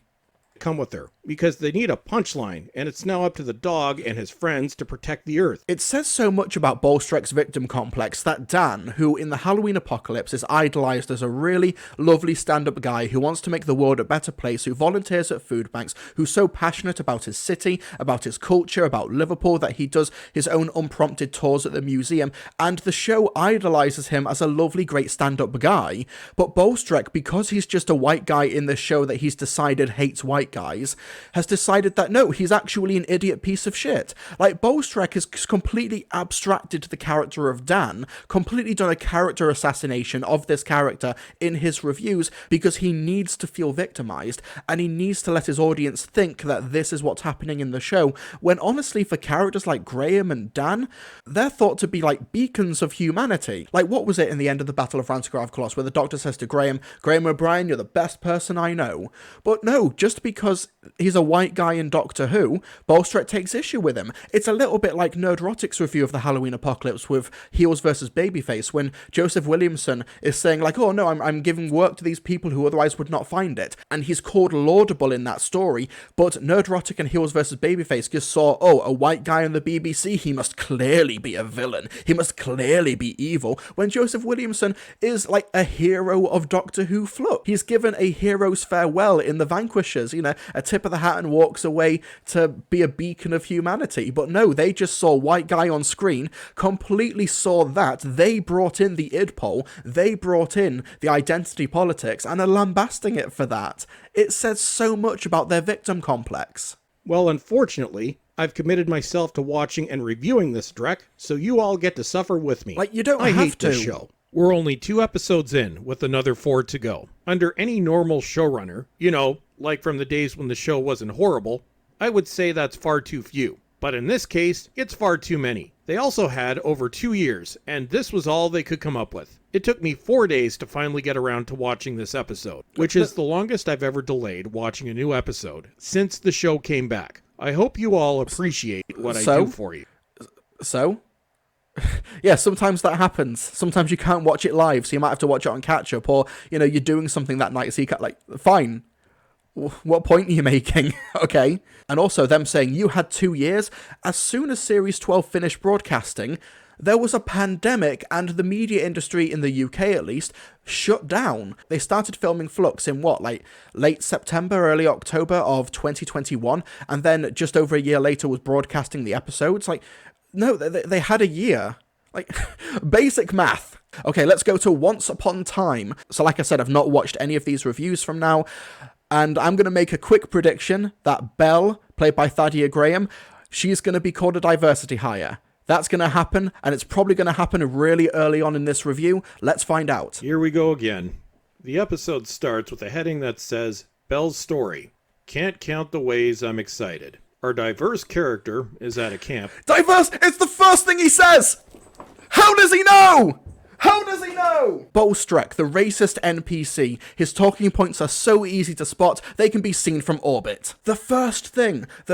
Come with her, because they need a punchline, and it's now up to the dog and his friends to protect the Earth. It says so much about Bolstrek's victim complex that Dan, who in the Halloween apocalypse is idolized as a really lovely stand-up guy who wants to make the world a better place, who volunteers at food banks, who's so passionate about his city, about his culture, about Liverpool, that he does his own unprompted tours at the museum, and the show idolizes him as a lovely, great stand-up guy. But Bolstrek, because he's just a white guy in this show that he's decided hates white guys, has decided that no, he's actually an idiot piece of shit. Like, Bolstrek has completely abstracted the character of Dan, completely done a character assassination of this character in his reviews because he needs to feel victimized and he needs to let his audience think that this is what's happening in the show, when honestly for characters like Graham and Dan, they're thought to be like beacons of humanity. Like, what was it in the end of the Battle of Ranskorav Kolos where the Doctor says to Graham O'Brien, you're the best person I know. But no, just because he's a white guy in Doctor Who, Bolstrek takes issue with him. It's a little bit like Nerdrotic's review of the Halloween Apocalypse with Heels versus Babyface, when Joseph Williamson is saying like, oh no, I'm giving work to these people who otherwise would not find it. And he's called laudable in that story, but Nerdrotic and Heels versus Babyface just saw, oh, a white guy on the BBC, he must clearly be a villain. He must clearly be evil. When Joseph Williamson is like a hero of Doctor Who fluff. He's given a hero's farewell in The Vanquishers, you know, a tip of the hat and walks away to be a beacon of humanity. But no, they just saw white guy on screen, completely saw that. They brought in the id pol, they brought in the identity politics and are lambasting it for that. It says so much about their victim complex. Well, unfortunately, I've committed myself to watching and reviewing this Drek, so you all get to suffer with me. Like, you don't I have hate to. this show. We're only 2 episodes in, with another 4 to go. Under any normal showrunner, you know, like from the days when the show wasn't horrible, I would say that's far too few. But in this case, it's far too many. They also had over 2 years, and this was all they could come up with. It took me 4 days to finally get around to watching this episode, which is the longest I've ever delayed watching a new episode since the show came back. I hope you all appreciate what I do for you. So? Yeah, sometimes that happens. Sometimes you can't watch it live, so you might have to watch it on catch-up, or, you know, you're doing something that night, so you can't, like, fine. What point are you making? Okay. And also them saying you had 2 years. As soon as Series 12 finished broadcasting, there was a pandemic and the media industry in the UK at least shut down. They started filming Flux in what, like late September, early October of 2021, and then just over a year later was broadcasting the episodes. Like, no, they had a year. Like, basic math. Okay, let's go to Once Upon Time. So like I said, I've not watched any of these reviews from now, and I'm going to make a quick prediction that Belle, played by Thadia Graham, she's going to be called a diversity hire. That's going to happen, and it's probably going to happen really early on in this review. Let's find out. Here we go again. The episode starts with a heading that says, Belle's story. Can't count the ways I'm excited. Our diverse character is at a camp. Diverse! It's the first thing he says! How does he know? How does he know? Bolstrek, the racist NPC. His talking points are so easy to spot, they can be seen from orbit. The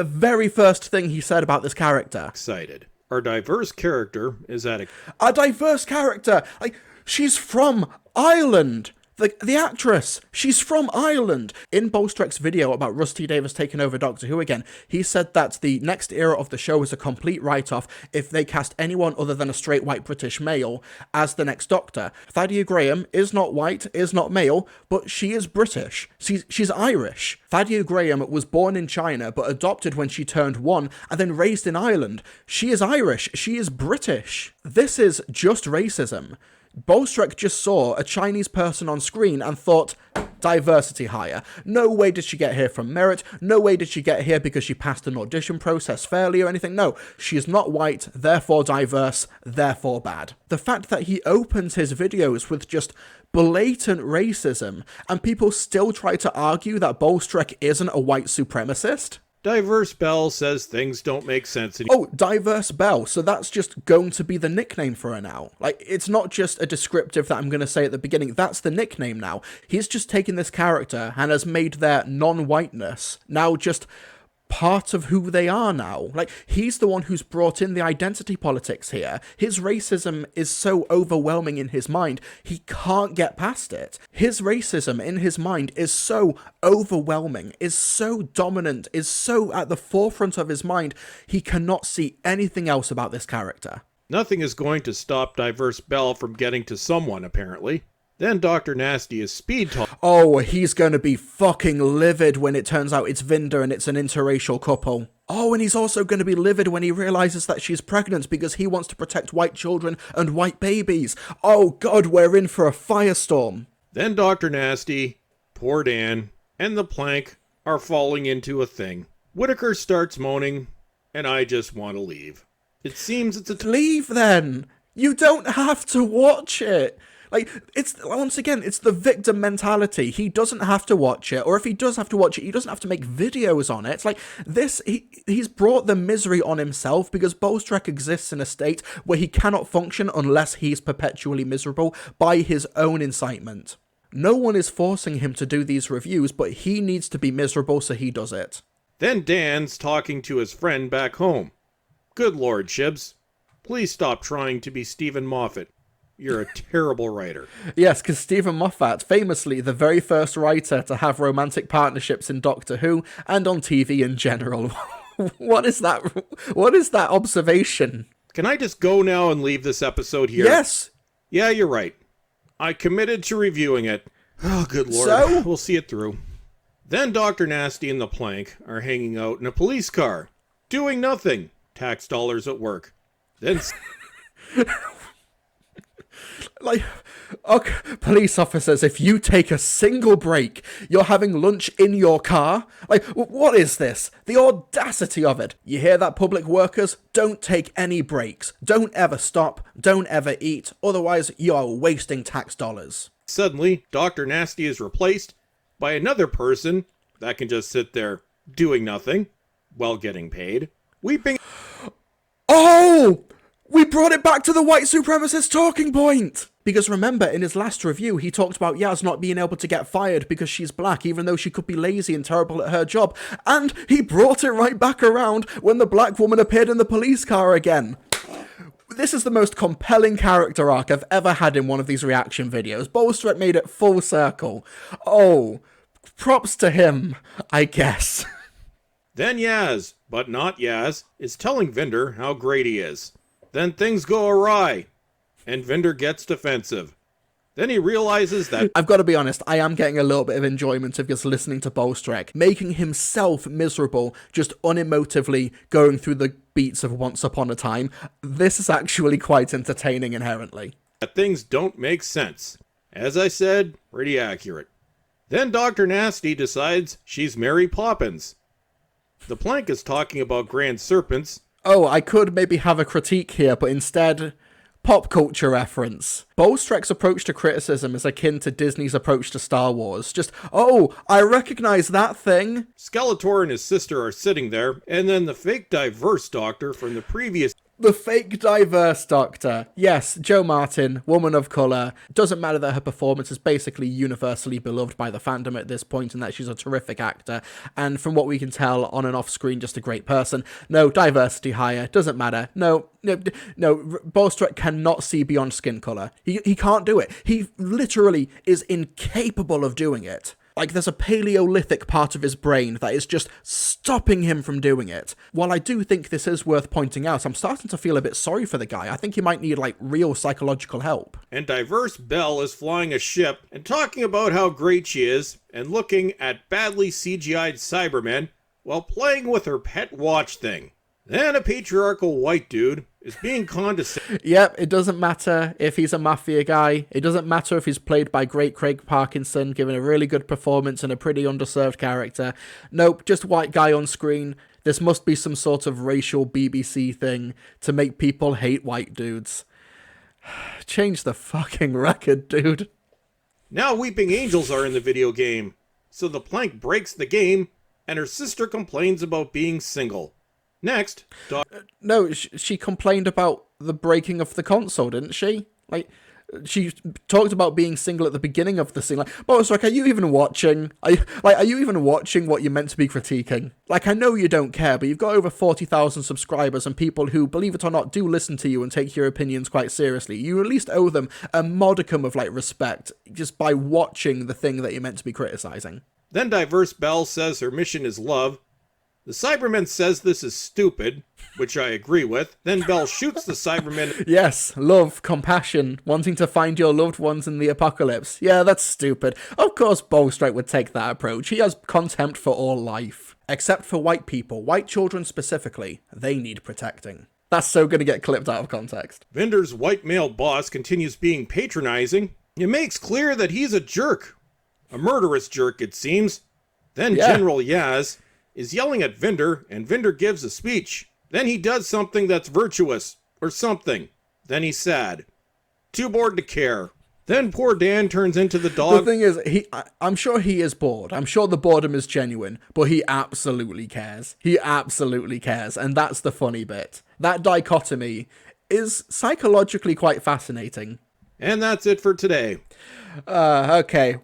very first thing he said about this character. Excited. Our diverse character is at a diverse character! Like, she's from Ireland! The actress, she's from Ireland. In Bolstrek's video about Rusty Davis taking over Doctor Who again, he said that the next era of the show is a complete write-off if they cast anyone other than a straight white British male as the next Doctor. Thadia Graham is not white, is not male, but she is British. She's Irish. Thadia Graham was born in China, but adopted when she turned 1, and then raised in Ireland. She is Irish. She is British. This is just racism. Bolstrek just saw a Chinese person on screen and thought, diversity hire. No way did she get here from merit. No way did she get here because she passed an audition process fairly or anything. No, she is not white, therefore diverse, therefore bad. The fact that he opens his videos with just blatant racism and people still try to argue that Bolstrek isn't a white supremacist. Diverse Belle says things don't make sense Oh, Diverse Belle. So that's just going to be the nickname for her now. Like, it's not just a descriptive that I'm going to say at the beginning. That's the nickname now. He's just taken this character and has made their non-whiteness now just part of who they are now. Like, he's the one who's brought in the identity politics here. His racism is so overwhelming in his mind, he can't get past it. His racism in his mind is so overwhelming, is so dominant, is so at the forefront of his mind, he cannot see anything else about this character. Nothing is going to stop Diverse Belle from getting to someone, apparently. Then Dr. Nasty is speed talking. Oh, he's going to be fucking livid when it turns out it's Vinda and it's an interracial couple. Oh, and he's also going to be livid when he realizes that she's pregnant because he wants to protect white children and white babies. Oh god, we're in for a firestorm. Then Dr. Nasty, poor Dan, and the Plank are falling into a thing. Whitaker starts moaning, and I just want to leave. It seems it's a Leave then. You don't have to watch it. Like, it's, once again, it's the victim mentality. He doesn't have to watch it, or if he does have to watch it, he doesn't have to make videos on it. It's like, this, he's brought the misery on himself because Bolstrek exists in a state where he cannot function unless he's perpetually miserable by his own incitement. No one is forcing him to do these reviews, but he needs to be miserable, so he does it. Then Dan's talking to his friend back home. Good Lord, Shibs. Please stop trying to be Stephen Moffat. You're a terrible writer. Yes, because Stephen Moffat, famously the very first writer to have romantic partnerships in Doctor Who and on TV in general. What is that? What is that observation? Can I just go now and leave this episode here? Yes. Yeah, you're right. I committed to reviewing it. Oh, good Lord. So? We'll see it through. Then Dr. Nasty and the Plank are hanging out in a police car, doing nothing. Tax dollars at work. Then... Like, okay, police officers, if you take a single break, you're having lunch in your car? Like, what is this? The audacity of it. You hear that, public workers? Don't take any breaks. Don't ever stop. Don't ever eat. Otherwise, you are wasting tax dollars. Suddenly, Dr. Nasty is replaced by another person that can just sit there doing nothing while getting paid, weeping. Oh! We brought it back to the white supremacist talking point! Because remember, in his last review, he talked about Yaz not being able to get fired because she's black, even though she could be lazy and terrible at her job. And he brought it right back around when the black woman appeared in the police car again. This is the most compelling character arc I've ever had in one of these reaction videos. Bolstrek made it full circle. Oh, props to him, I guess. Then Yaz, but not Yaz, is telling Vinder how great he is. Then things go awry, and Vinder gets defensive. Then he realizes that... I've got to be honest, I am getting a little bit of enjoyment of just listening to Bolstrek, making himself miserable, just unemotively going through the beats of Once Upon a Time. This is actually quite entertaining inherently. that things don't make sense. As I said, pretty accurate. Then Dr. Nasty decides she's Mary Poppins. The Plank is talking about Grand Serpents. Oh, I could maybe have a critique here, but instead, pop culture reference. Bolstrek's approach to criticism is akin to Disney's approach to Star Wars. Just, oh, I recognize that thing. Skeletor and his sister are sitting there, and then the fake diverse doctor from the previous... The fake diverse doctor. Yes, Jo Martin, woman of colour. Doesn't matter that her performance is basically universally beloved by the fandom at this point and that she's a terrific actor. And from what we can tell, on and off screen, just a great person. No, diversity hire. Doesn't matter. No, Bolstrek cannot see beyond skin colour. He can't do it. He literally is incapable of doing it. Like, there's a Paleolithic part of his brain that is just stopping him from doing it. While I do think this is worth pointing out, I'm starting to feel a bit sorry for the guy. I think he might need, like, real psychological help. And Diverse Belle is flying a ship and talking about how great she is and looking at badly CGI'd Cybermen while playing with her pet watch thing. Then a patriarchal white dude is being condescending. Yep, it doesn't matter if he's a mafia guy. It doesn't matter if he's played by great Craig Parkinson, given a really good performance and a pretty underserved character. Nope, just white guy on screen. This must be some sort of racial BBC thing to make people hate white dudes. Change the fucking record, dude. Now Weeping Angels are in the video game. So the Plank breaks the game, and her sister complains about being single. Next, No, she complained about the breaking of the console, didn't she? Like, she talked about being single at the beginning of the scene. Like, but it's like, are you even watching? Are you even watching what you're meant to be critiquing? Like, I know you don't care, but you've got over 40,000 subscribers and people who, believe it or not, do listen to you and take your opinions quite seriously. You at least owe them a modicum of, like, respect just by watching the thing that you're meant to be criticizing. Then Diverse Belle says her mission is love. The Cyberman says this is stupid, which I agree with. Then Belle shoots the Cyberman. Yes, love, compassion, wanting to find your loved ones in the apocalypse. Yeah, that's stupid. Of course Bolstrek would take that approach. He has contempt for all life. Except for white people, white children specifically. They need protecting. That's so gonna get clipped out of context. Vinder's white male boss continues being patronizing. It makes clear that he's a jerk. A murderous jerk, it seems. Then Yeah. General Yaz is yelling at Vinder, and Vinder gives a speech. Then he does something that's virtuous, or something. Then he's sad. Too bored to care. Then poor Dan turns into the The dog. thing is, I'm sure he is bored. I'm sure the boredom is genuine, but he absolutely cares. He absolutely cares, and that's the funny bit. That dichotomy is psychologically quite fascinating. And that's it for today. Okay.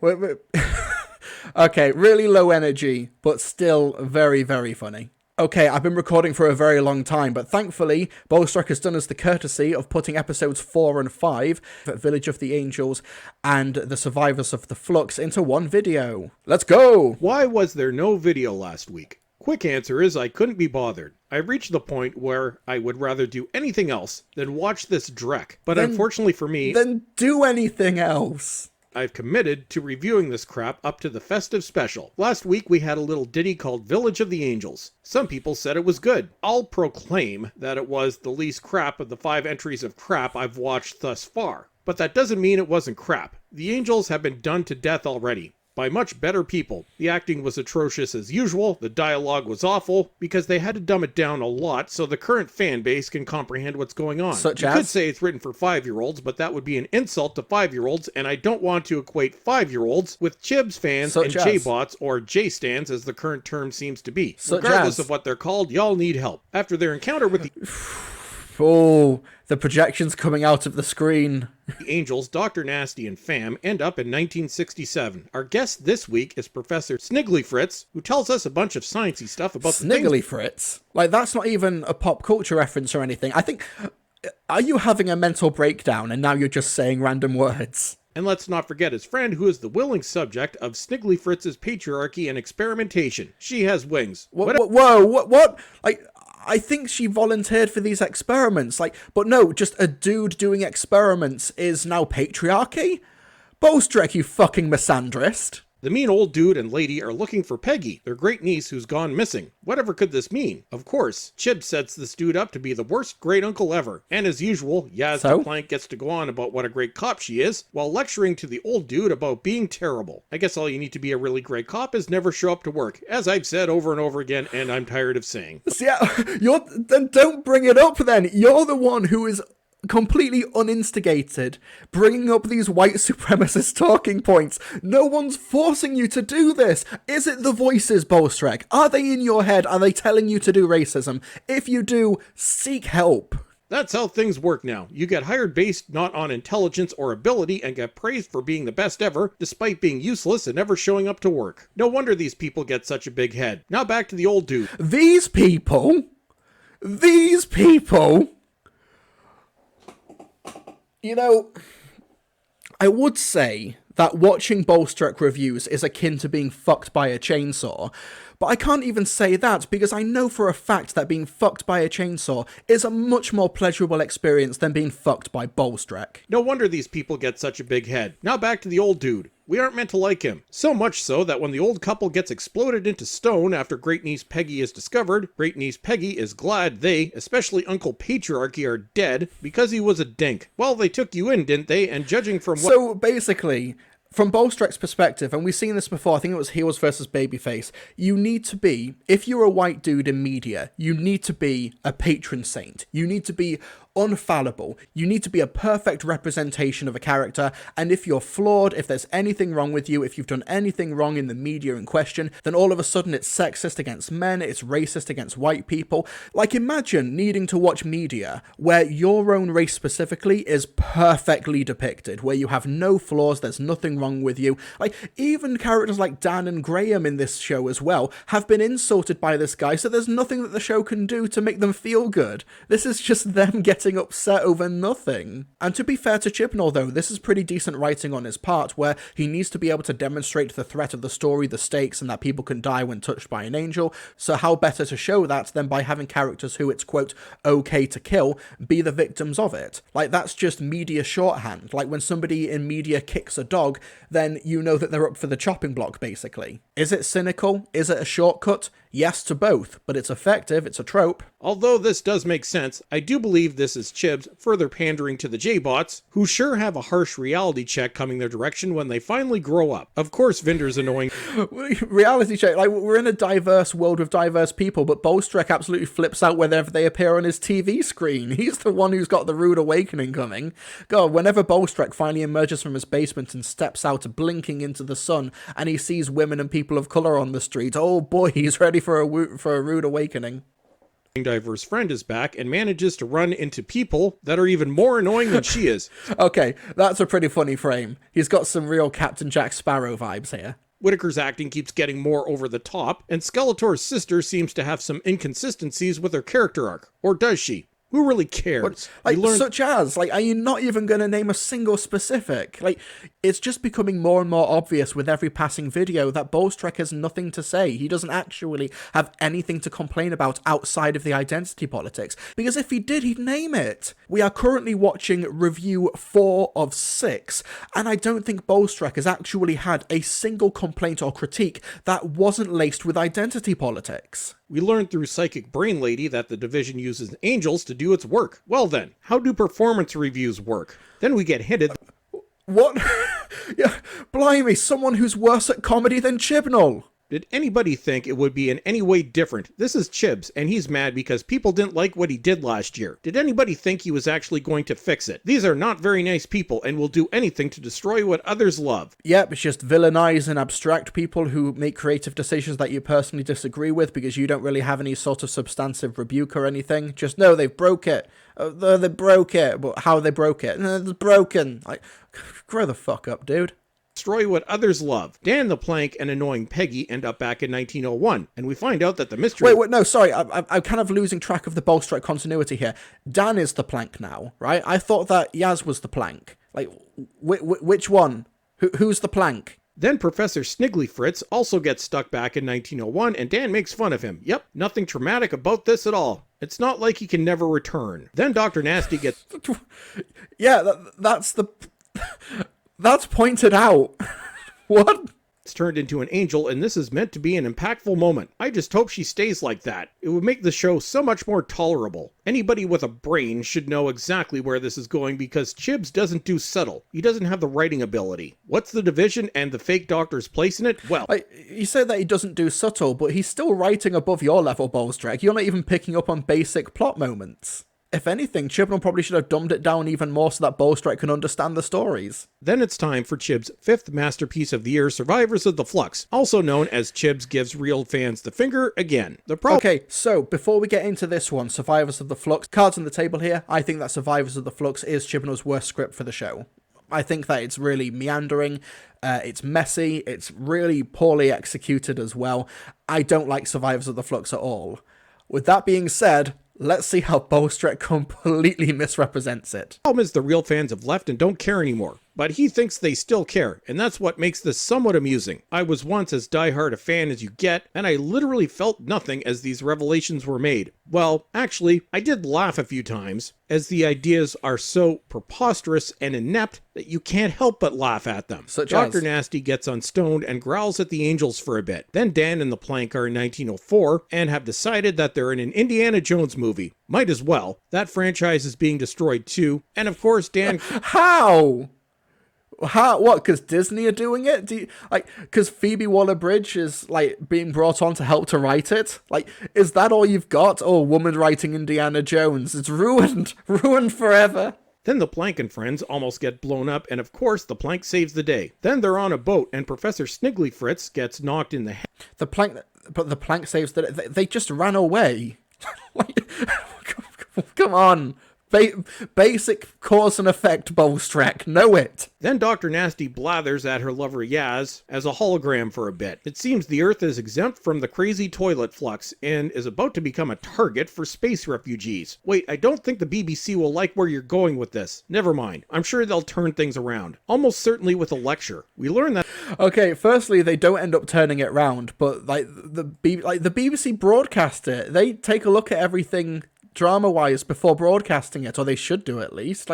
Okay, really low energy, but still very, very funny. Okay, I've been recording for a very long time, but thankfully, Bolstrak has done us the courtesy of putting episodes 4 and 5, Village of the Angels and The Survivors of the Flux, into one video. Let's go! Why was there no video last week? Quick answer is I couldn't be bothered. I reached the point where I would rather do anything else than watch this dreck. But unfortunately for me, Then do anything else. I've committed to reviewing this crap up to the festive special. Last week we had a little ditty called Village of the Angels. Some people said it was good. I'll proclaim that it was the least crap of the 5 entries of crap I've watched thus far. But that doesn't mean it wasn't crap. The Angels have been done to death already. By much better people. The acting was atrocious as usual, the dialogue was awful, because they had to dumb it down a lot so the current fan base can comprehend what's going on. Such You as? could say it's written for 5-year-olds, but that would be an insult to 5-year-olds, and I don't want to equate 5-year-olds with Chibs fans Such and as? J-bots, or J-stands as the current term seems to be. Such Regardless as? of what they're called, y'all need help. After their encounter with the Oh, the projections coming out of the screen. Angels, Dr. Nasty and Fam end up in 1967. Our guest this week is Professor Sniggly Fritz, who tells us a bunch of sciencey stuff about the things. Sniggly Fritz? Like, that's not even a pop culture reference or anything. I think... Are you having a mental breakdown and now you're just saying random words? And let's not forget his friend, who is the willing subject of Sniggly Fritz's patriarchy and experimentation. She has wings. What? Like, I think she volunteered for these experiments. Like, but no, just a dude doing experiments is now patriarchy? Bolstrak, you fucking misandrist. The mean old dude and lady are looking for Peggy, their great niece who's gone missing. Whatever could this mean? Of course, Chib sets this dude up to be the worst great uncle ever. And as usual, Yaz So? the Plank gets to go on about what a great cop she is, while lecturing to the old dude about being terrible. I guess all you need to be a really great cop is never show up to work, as I've said over and over again, and I'm tired of saying. See, then don't bring it up then. You're the one who is completely uninstigated, bringing up these white supremacist talking points. No one's forcing you to do this. Is it the voices, Bolstrak? Are they in your head? Are they telling you to do racism? If you do, seek help. That's how things work now. You get hired based not on intelligence or ability and get praised for being the best ever, despite being useless and never showing up to work. No wonder these people get such a big head. Now back to the old dude. These people, you know, I would say that watching Bolstrak reviews is akin to being fucked by a chainsaw, but I can't even say that because I know for a fact that being fucked by a chainsaw is a much more pleasurable experience than being fucked by Bolstrak. No wonder these people get such a big head. Now back to the old dude. We aren't meant to like him. So much so that when the old couple gets exploded into stone after great niece Peggy is discovered, great niece Peggy is glad they, especially Uncle Patriarchy, are dead because he was a dink. Well, they took you in, didn't they? And judging from what... So basically, from Bolstrak's perspective, and we've seen this before, I think it was Heels versus Babyface, you need to be, if you're a white dude in media, you need to be a patron saint. You need to be unfallible. You need to be a perfect representation of a character, and if you're flawed, if there's anything wrong with you, if you've done anything wrong in the media in question, then all of a sudden it's sexist against men, it's racist against white people. Like, imagine needing to watch media where your own race specifically is perfectly depicted, where you have no flaws, there's nothing wrong with you. Like, even characters like Dan and Graham in this show as well have been insulted by this guy, so there's nothing that the show can do to make them feel good. This is just them getting upset over nothing. And to be fair to Chibnall though, this is pretty decent writing on his part, where he needs to be able to demonstrate the threat of the story, the stakes, and that people can die when touched by an angel. So how better to show that than by having characters who it's, quote, okay to kill, be the victims of it. Like, that's just media shorthand. Like, when somebody in media kicks a dog, then you know that they're up for the chopping block, basically. Is it cynical? Is it a shortcut? Yes to both, but it's effective, it's a trope. Although this does make sense, I do believe this is Chibs further pandering to the J-bots, who sure have a harsh reality check coming their direction when they finally grow up. Of course, Vinder's annoying. Reality check, like, we're in a diverse world with diverse people, but Bolstrek absolutely flips out whenever they appear on his TV screen. He's the one who's got the rude awakening coming. God, whenever Bolstrek finally emerges from his basement and steps out blinking into the sun, and he sees women and people of colour on the street, oh boy, he's ready for a rude awakening. Diverse friend is back and manages to run into people that are even more annoying than she is. Okay, that's a pretty funny frame. He's got some real Captain Jack Sparrow vibes here. Whitaker's acting keeps getting more over the top, and Skeletor's sister seems to have some inconsistencies with her character arc. Or does she? Who really cares? Like, such as, like, are you not even going to name a single specific? Like, it's just becoming more and more obvious with every passing video that Bolstrek has nothing to say. He doesn't actually have anything to complain about outside of the identity politics. Because if he did, he'd name it. We are currently watching review 4 of 6, and I don't think Bolstrek has actually had a single complaint or critique that wasn't laced with identity politics. We learned through Psychic Brain Lady that the division uses angels to do its work. Well then, how do performance reviews work? Then we get hinted. What? Yeah, blimey, someone who's worse at comedy than Chibnall. Did anybody think it would be in any way different? This is Chibs, and he's mad because people didn't like what he did last year. Did anybody think he was actually going to fix it? These are not very nice people and will do anything to destroy what others love. Yep, it's just villainize and abstract people who make creative decisions that you personally disagree with because you don't really have any sort of substantive rebuke or anything. Just know they've broke it. They broke it. But how they broke it? It's broken. Like, grow the fuck up, dude. Destroy what others love. Dan the Plank and annoying Peggy end up back in 1901, and we find out that the mystery... Wait, no, sorry, I'm kind of losing track of the Bolstrek continuity here. Dan is the Plank now, right? I thought that Yaz was the Plank. Like, which one? Who's the Plank? Then Professor Sniggly Fritz also gets stuck back in 1901, and Dan makes fun of him. Yep, nothing traumatic about this at all. It's not like he can never return. Then Dr. Nasty gets... Yeah, that's pointed out. What? It's turned into an angel, and this is meant to be an impactful moment. I just hope she stays like that. It would make the show so much more tolerable. Anybody with a brain should know exactly where this is going because Chibs doesn't do subtle. He doesn't have the writing ability. What's the division and the fake doctor's place in it? Well, you say that he doesn't do subtle, but he's still writing above your level, Bolstrek. You're not even picking up on basic plot moments. If anything, Chibnall probably should have dumbed it down even more so that Bolstrek can understand the stories. Then it's time for Chibs' 5th masterpiece of the year, Survivors of the Flux, also known as Chibs Gives Real Fans the Finger again. Okay, so before we get into this one, Survivors of the Flux, cards on the table here, I think that Survivors of the Flux is Chibnall's worst script for the show. I think that it's really meandering, it's messy, it's really poorly executed as well. I don't like Survivors of the Flux at all. With that being said, let's see how Bolstrek completely misrepresents it. The problem is the real fans have left and don't care anymore. But he thinks they still care, and that's what makes this somewhat amusing. I was once as diehard a fan as you get, and I literally felt nothing as these revelations were made. Well, actually, I did laugh a few times, as the ideas are so preposterous and inept that you can't help but laugh at them. Dr. Nasty gets unstoned and growls at the angels for a bit. Then Dan and the Plank are in 1904, and have decided that they're in an Indiana Jones movie. Might as well. That franchise is being destroyed too, and of course Dan... How? What? Because Disney are doing it? Because Phoebe Waller-Bridge is being brought on to help to write it? Is that all you've got? Oh, woman writing Indiana Jones. It's ruined forever. Then the Plank and friends almost get blown up, and of course the Plank saves the day. Then they're on a boat, and Professor Sniggly Fritz gets knocked in the head. The Plank saves the day. They just ran away. Come on. Basic cause and effect, Bolstrek. Know it. Then Dr. Nasty blathers at her lover Yaz as a hologram for a bit. It seems the Earth is exempt from the crazy toilet flux and is about to become a target for space refugees. Wait, I don't think the BBC will like where you're going with this. Never mind. I'm sure they'll turn things around. Almost certainly with a lecture. We learn that... Okay, firstly, they don't end up turning it round, but the BBC broadcast it. They take a look at everything drama-wise before broadcasting it, or they should do at least.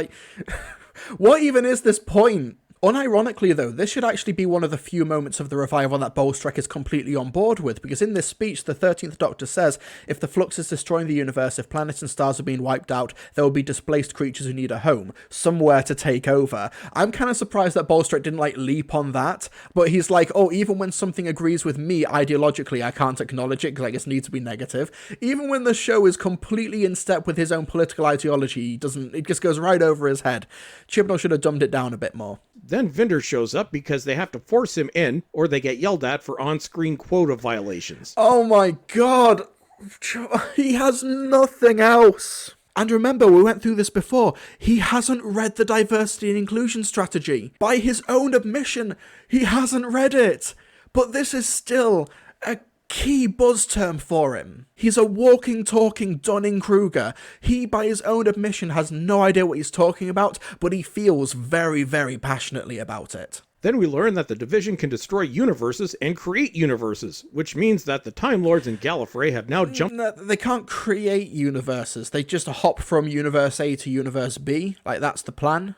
What even is this point? Unironically, though, this should actually be one of the few moments of the revival that Bolstrek is completely on board with, because in this speech, the 13th Doctor says, if the flux is destroying the universe, if planets and stars are being wiped out, there will be displaced creatures who need a home, somewhere to take over. I'm kind of surprised that Bolstrek didn't, leap on that, but he's like, oh, even when something agrees with me ideologically, I can't acknowledge it, because I just need to be negative. Even when the show is completely in step with his own political ideology, it just goes right over his head. Chibnall should have dumbed it down a bit more. Then Vinder shows up because they have to force him in, or they get yelled at for on-screen quota violations. Oh my god! He has nothing else! And remember, we went through this before, he hasn't read the diversity and inclusion strategy. By his own admission, he hasn't read it! But this is still a key buzz term for him. He's a walking, talking Dunning-Kruger. He, by his own admission, has no idea what he's talking about, but he feels very, very passionately about it. Then we learn that the Division can destroy universes and create universes, which means that the Time Lords and Gallifrey have now jumped... No, they can't create universes. They just hop from Universe A to Universe B. That's the plan.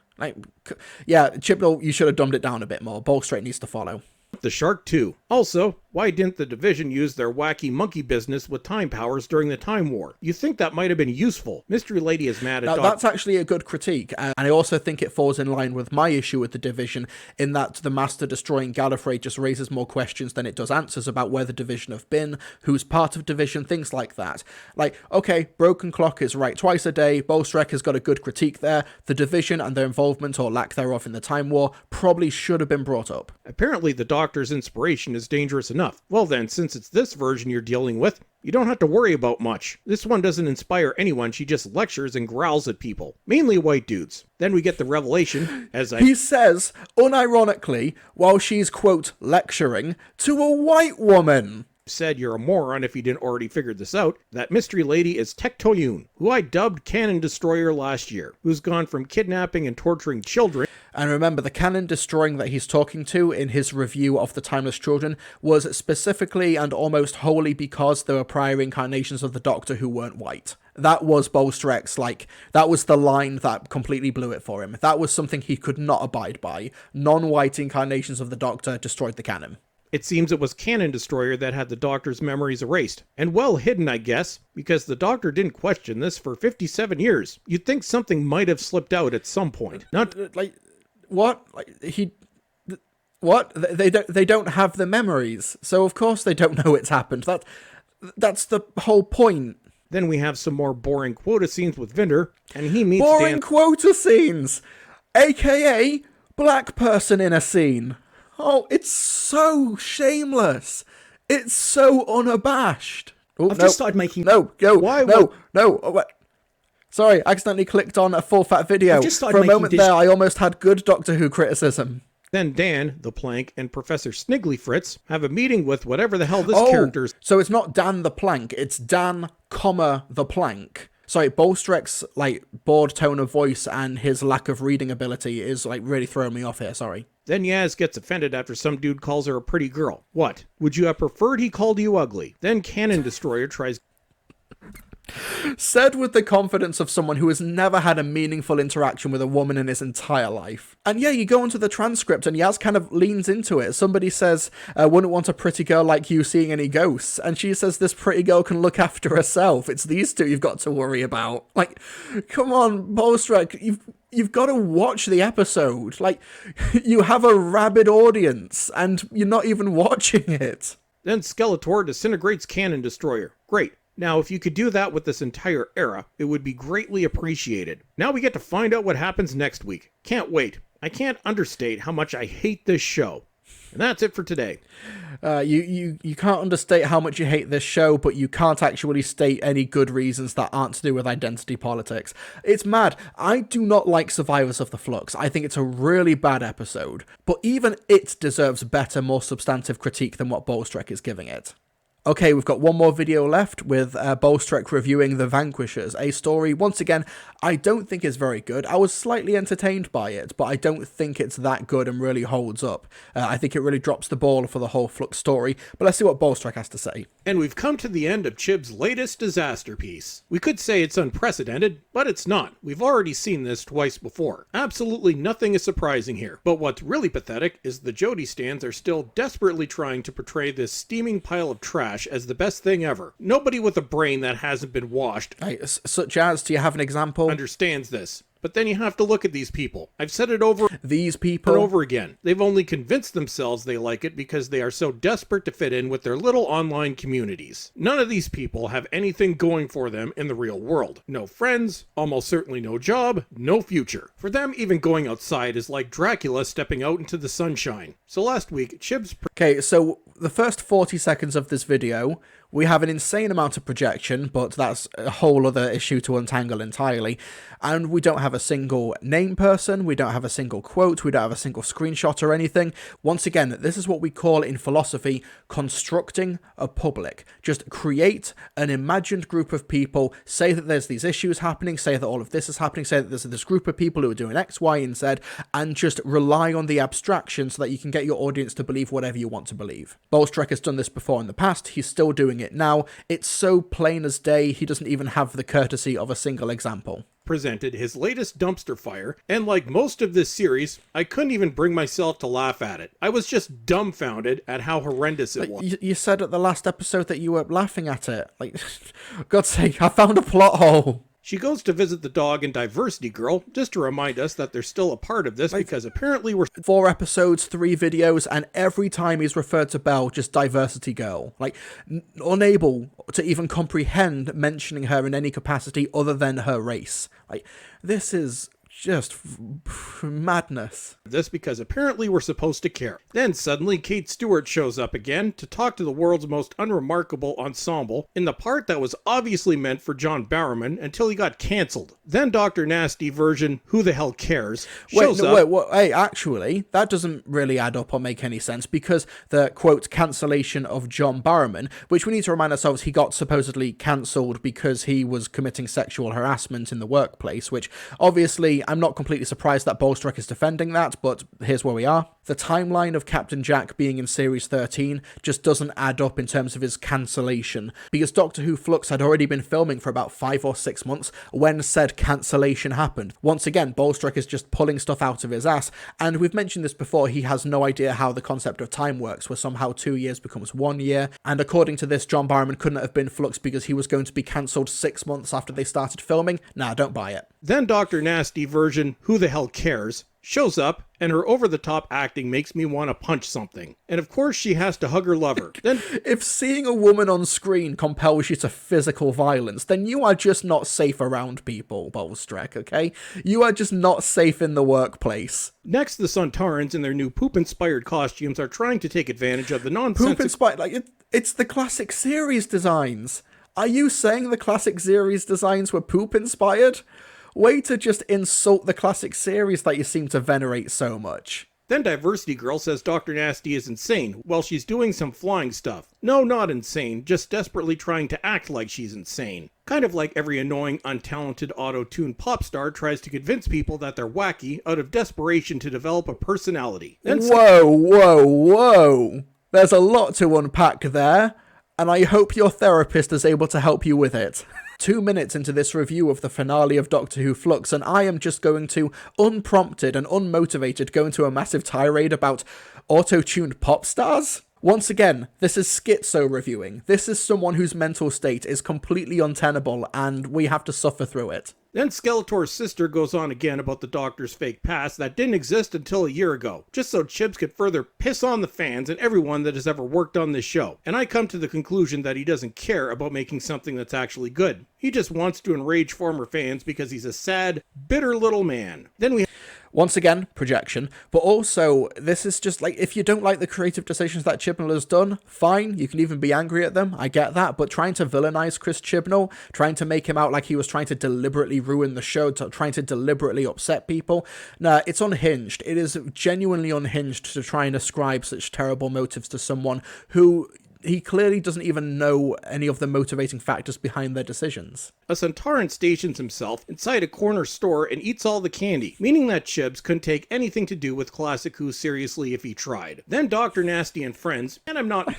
Yeah, Chibnall, you should have dumbed it down a bit more. Bolstrek needs to follow. The Shark too. Also, why didn't the Division use their wacky monkey business with time powers during the Time War? You think that might have been useful. Mystery Lady is mad at That's actually a good critique, and I also think it falls in line with my issue with the Division, in that the Master destroying Gallifrey just raises more questions than it does answers about where the Division have been, who's part of Division, things like that. Okay, Broken Clock is right twice a day, Bolstrek has got a good critique there, the Division and their involvement or lack thereof in the Time War probably should have been brought up. Apparently the Doctor's inspiration is dangerous enough. Well then, since it's this version you're dealing with, you don't have to worry about much. This one doesn't inspire anyone, she just lectures and growls at people. Mainly white dudes. Then we get the revelation, He says, unironically, while she's, quote, lecturing, to a white woman. Said you're a moron if you didn't already figure this out, that Mystery Lady is Tectoyun, who I dubbed Cannon Destroyer last year, who's gone from kidnapping and torturing children. And remember, the Cannon Destroying that he's talking to in his review of The Timeless Children was specifically and almost wholly because there were prior incarnations of the Doctor who weren't white. That was Bolstrek's, that was the line that completely blew it for him. That was something he could not abide by. Non-white incarnations of the Doctor destroyed the canon. It seems it was Cannon Destroyer that had the Doctor's memories erased. And well hidden, I guess, because the Doctor didn't question this for 57 years. You'd think something might have slipped out at some point. Not... What? What? They don't have the memories, so of course they don't know it's happened. That's the whole point. Then we have some more boring quota scenes with Vinder, and he meets boring quota scenes, aka black person in a scene. Oh, it's so shameless. It's so unabashed. Oh, I've just started making... No. Oh, wait. Sorry, I accidentally clicked on a full fat video. For a moment there, I almost had good Doctor Who criticism. Then Dan, the Plank, and Professor Sniggly Fritz have a meeting with whatever the hell this character's... So it's not Dan the Plank, it's Dan, the Plank. Sorry, Bolstrek's, bored tone of voice and his lack of reading ability is, really throwing me off here, sorry. Then Yaz gets offended after some dude calls her a pretty girl. What? Would you have preferred he called you ugly? Then Cannon Destroyer tries... Said with the confidence of someone who has never had a meaningful interaction with a woman in his entire life. And yeah, you go into the transcript and Yaz kind of leans into it. Somebody says, wouldn't want a pretty girl like you seeing any ghosts. And she says this pretty girl can look after herself. It's these two you've got to worry about. Come on, Bolstrek, you've got to watch the episode. You have a rabid audience and you're not even watching it. Then Skeletor disintegrates Cannon Destroyer. Great. Now, if you could do that with this entire era, it would be greatly appreciated. Now we get to find out what happens next week. Can't wait. I can't understate how much I hate this show. And that's it for today. You can't understate how much you hate this show, but you can't actually state any good reasons that aren't to do with identity politics. It's mad. I do not like Survivors of the Flux. I think it's a really bad episode. But even it deserves better, more substantive critique than what Bolstrek is giving it. Okay, we've got one more video left with Bolstrek reviewing The Vanquishers, a story, once again, I don't think is very good. I was slightly entertained by it, but I don't think it's that good and really holds up. I think it really drops the ball for the whole Flux story, but let's see what Bolstrek has to say. And we've come to the end of Chib's latest disaster piece. We could say it's unprecedented, but it's not. We've already seen this twice before. Absolutely nothing is surprising here. But what's really pathetic is the Jody stands are still desperately trying to portray this steaming pile of trash as the best thing ever. Nobody with a brain that hasn't been washed, Such as, do you have an example? understands this. But then you have to look at these people. I've said it over These and people. over again. They've only convinced themselves they like it because they are so desperate to fit in with their little online communities. None of these people have anything going for them in the real world. No friends, almost certainly no job, no future. For them, even going outside is like Dracula stepping out into the sunshine. So last week, Chib's Okay, so the first 40 seconds of this video, we have an insane amount of projection, but that's a whole other issue to untangle entirely. And we don't have a single name person, we don't have a single quote, we don't have a single screenshot or anything. Once again, this is what we call in philosophy constructing a public. Just create an imagined group of people, say that there's these issues happening, say that all of this is happening, say that there's this group of people who are doing X, Y, and Z, and just rely on the abstraction so that you can get your audience to believe whatever you want to believe. Bolstrek has done this before in the past, he's still doing it now. It's so plain as day, he doesn't even have the courtesy of a single example. presented his latest dumpster fire, and like most of this series, I couldn't even bring myself to laugh at it. I was just dumbfounded at how horrendous it was. You said at the last episode that you were laughing at it. Like, God's sake, I found a plot hole. She goes to visit the dog and Diversity Girl, just to remind us that they're still a part of this, because apparently we're 4 episodes, 3 videos, and every time he's referred to Belle, just Diversity Girl. Like, unable to even comprehend mentioning her in any capacity other than her race. Like, this is just madness. this because apparently we're supposed to care. Then suddenly Kate Stewart shows up again to talk to the world's most unremarkable ensemble in the part that was obviously meant for John Barrowman until he got cancelled. Then Dr. Nasty version Who the Hell Cares shows up. Hey, actually, that doesn't really add up or make any sense, because the, quote, cancellation of John Barrowman, which we need to remind ourselves he got supposedly cancelled because he was committing sexual harassment in the workplace, which obviously I'm not completely surprised that Bolstrek is defending that, but here's where we are. The timeline of Captain Jack being in Series 13 just doesn't add up in terms of his cancellation, because Doctor Who Flux had already been filming for about 5 or 6 months when said cancellation happened. Once again, Bolstrek is just pulling stuff out of his ass, and we've mentioned this before, he has no idea how the concept of time works, where somehow 2 years becomes 1 year, and according to this, John Barrowman couldn't have been Flux because he was going to be cancelled 6 months after they started filming. Nah, don't buy it. Then Dr. Nasty version Who the Hell Cares shows up, and her over-the-top acting makes me want to punch something. And of course she has to hug her lover. Then If seeing a woman on screen compels you to physical violence, then you are just not safe around people, Bolstrek, okay? You are just not safe in the workplace. next, the Sontarans in their new poop-inspired costumes are trying to take advantage of the nonsense. Poop inspired, like, it's the classic series designs. Are you saying the classic series designs were poop inspired? Way to just insult the classic series that you seem to venerate so much. Then Diversity Girl says Dr. Nasty is insane while she's doing some flying stuff. No, not insane, just desperately trying to act like she's insane. Kind of like every annoying, untalented auto-tuned pop star tries to convince people that they're wacky out of desperation to develop a personality. Then Whoa. There's a lot to unpack there, and I hope your therapist is able to help you with it. 2 minutes into this review of the finale of Doctor Who Flux, and I am just going to, unprompted and unmotivated, go into a massive tirade about auto-tuned pop stars? Once again, this is schizo reviewing. This is someone whose mental state is completely untenable, and we have to suffer through it. Then Skeletor's sister goes on again about the Doctor's fake past that didn't exist until a year ago, just so Chibs could further piss on the fans and everyone that has ever worked on this show. And I come to the conclusion that he doesn't care about making something that's actually good. He just wants to enrage former fans because he's a sad, bitter little man. Then we Once again, projection, but also, this is just like, if you don't like the creative decisions that Chibnall has done, fine, you can even be angry at them, I get that, but trying to villainize Chris Chibnall, trying to make him out like he was trying to deliberately ruin the show, trying to deliberately upset people, nah, it's unhinged. It is genuinely unhinged to try and ascribe such terrible motives to someone who he clearly doesn't even know any of the motivating factors behind their decisions. A Centauran stations himself inside a corner store and eats all the candy, meaning that Chibs couldn't take anything to do with Classic Who seriously if he tried. Then Dr. Nasty and friends, and I'm not...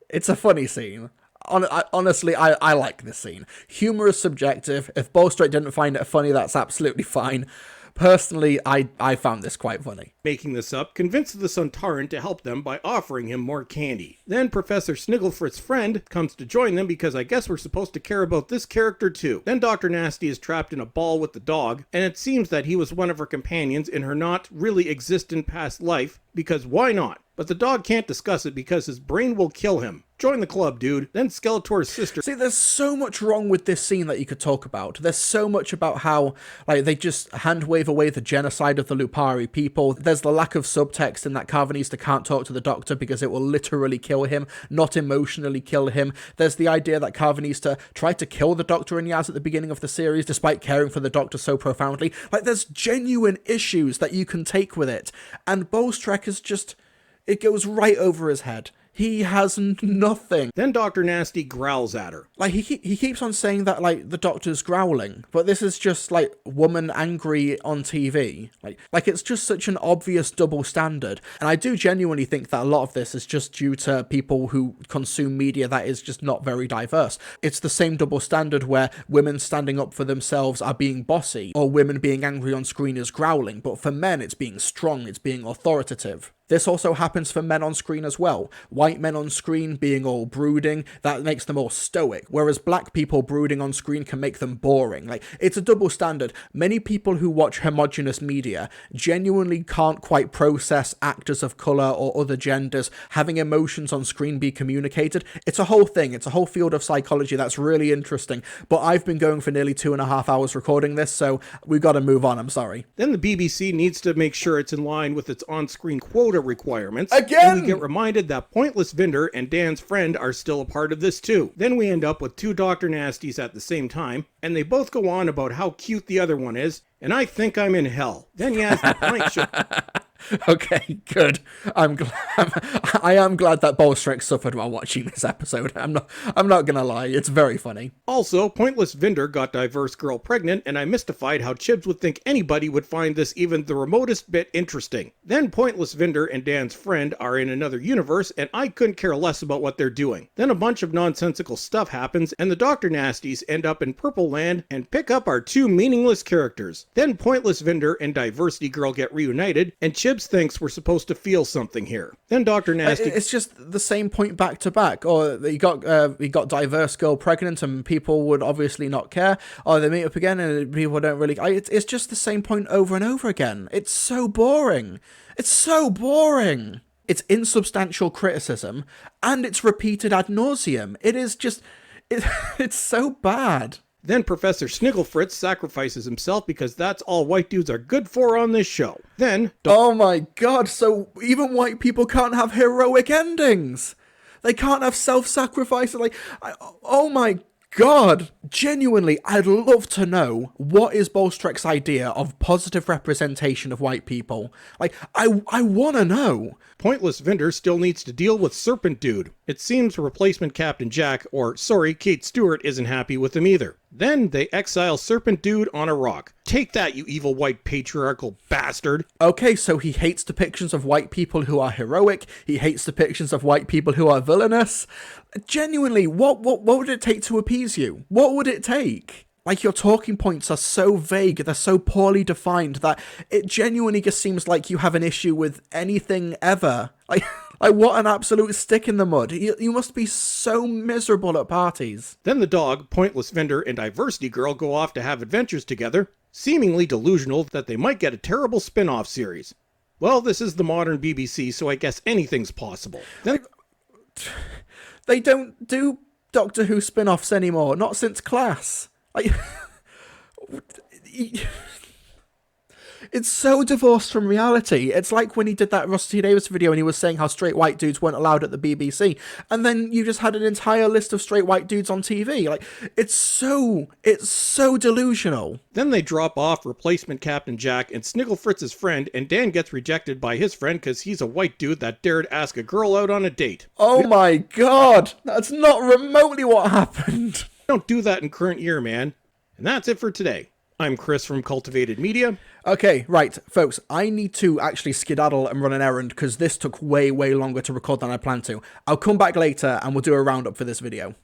It's a funny scene. Honestly, I like this scene. Humor is subjective. If Bolstrek didn't find it funny, that's absolutely fine. Personally, I found this quite funny. Making this up, convinces the Centauran to help them by offering him more candy. Then Professor Snigglefrit's friend comes to join them because I guess we're supposed to care about this character too. Then Dr. Nasty is trapped in a ball with the dog, and it seems that he was one of her companions in her not really existent past life, because why not? But the dog can't discuss it because his brain will kill him. Join the club, dude. Then Skeletor's sister... See, there's so much wrong with this scene that you could talk about. There's so much about how, like, they just hand-wave away the genocide of the Lupari people. There's the lack of subtext in that Carvanista can't talk to the Doctor because it will literally kill him, not emotionally kill him. There's the idea that Carvanista tried to kill the Doctor and Yaz at the beginning of the series, despite caring for the Doctor so profoundly. Like, there's genuine issues that you can take with it. And Bolstrek is just... It goes right over his head. He has nothing. Then Dr. Nasty growls at her. Like, he keeps on saying that, like, the Doctor's growling, but this is just, like, woman angry on TV. Like it's just such an obvious double standard. And I do genuinely think that a lot of this is just due to people who consume media that is just not very diverse. It's the same double standard where women standing up for themselves are being bossy, or women being angry on screen is growling, but for men it's being strong, it's being authoritative. This also happens for men on screen as well. White men on screen being all brooding, that makes them all stoic, whereas black people brooding on screen can make them boring. Like, it's a double standard. Many people who watch homogenous media genuinely can't quite process actors of colour or other genders having emotions on screen be communicated. It's a whole thing. It's a whole field of psychology that's really interesting, but I've been going for nearly 2.5 hours recording this, so we've got to move on, I'm sorry. Then the BBC needs to make sure it's in line with its on-screen quota requirements. Again! And we get reminded that Pointless Vinder and Dan's friend are still a part of this too. Then we end up with two Dr. Nasties at the same time, and they both go on about how cute the other one is, and I think I'm in hell. Then Yaz the Plank show... Okay, good. I am glad that Bolstrek suffered while watching this episode. I'm not gonna lie, it's very funny. Also, Pointless Vinder got Diverse Girl pregnant, and I'm mystified how Chibs would think anybody would find this even the remotest bit interesting. Then Pointless Vinder and Dan's friend are in another universe, and I couldn't care less about what they're doing. Then a bunch of nonsensical stuff happens, and the Dr. Nasties end up in Purple Land and pick up our two meaningless characters. Then Pointless Vinder and Diversity Girl get reunited, and Chibs thinks we're supposed to feel something here. Then Dr. Nasty... It's just the same point back to back. Or he got Diverse Girl pregnant and people would obviously not care. Or they meet up again and people don't really... It's just the same point over and over again. It's so boring. It's so boring. It's insubstantial criticism and it's repeated ad nauseum. It is just... It's so bad. Then Professor Snigglefritz sacrifices himself because that's all white dudes are good for on this show. Then... Oh my god, so even white people can't have heroic endings! They can't have self-sacrifice, oh my god! Genuinely, I'd love to know what is Bolstrek's idea of positive representation of white people. I want to know. Pointless Vinder still needs to deal with Serpent Dude. It seems replacement Captain Jack, or sorry, Kate Stewart isn't happy with him either. Then they exile Serpent Dude on a rock. Take that, you evil white patriarchal bastard. Okay, so he hates depictions of white people who are heroic. He hates depictions of white people who are villainous. Genuinely, what would it take to appease you? What would it take? Like, your talking points are so vague, they're so poorly defined that it genuinely just seems like you have an issue with anything ever. Like what an absolute stick in the mud. You must be so miserable at parties. Then the dog, Pointless Vinder, and Diversity Girl go off to have adventures together, seemingly delusional that they might get a terrible spin-off series. Well, this is the modern BBC, so I guess anything's possible. Then... They don't do Doctor Who spin-offs anymore, not since Class. It's so divorced from reality. It's like when he did that Russell T Davies video and he was saying how straight white dudes weren't allowed at the BBC, and then you just had an entire list of straight white dudes on TV. Like, it's so delusional. Then they drop off replacement Captain Jack and Sniggle Fritz's friend, and Dan gets rejected by his friend because he's a white dude that dared ask a girl out on a date. Oh my god, that's not remotely what happened. Don't do that in current year, man. And that's it for today. I'm Chris from Cultivated Media. Okay, right, folks, I need to actually skedaddle and run an errand because this took way longer to record than I planned to. I'll come back later and we'll do a roundup for this video.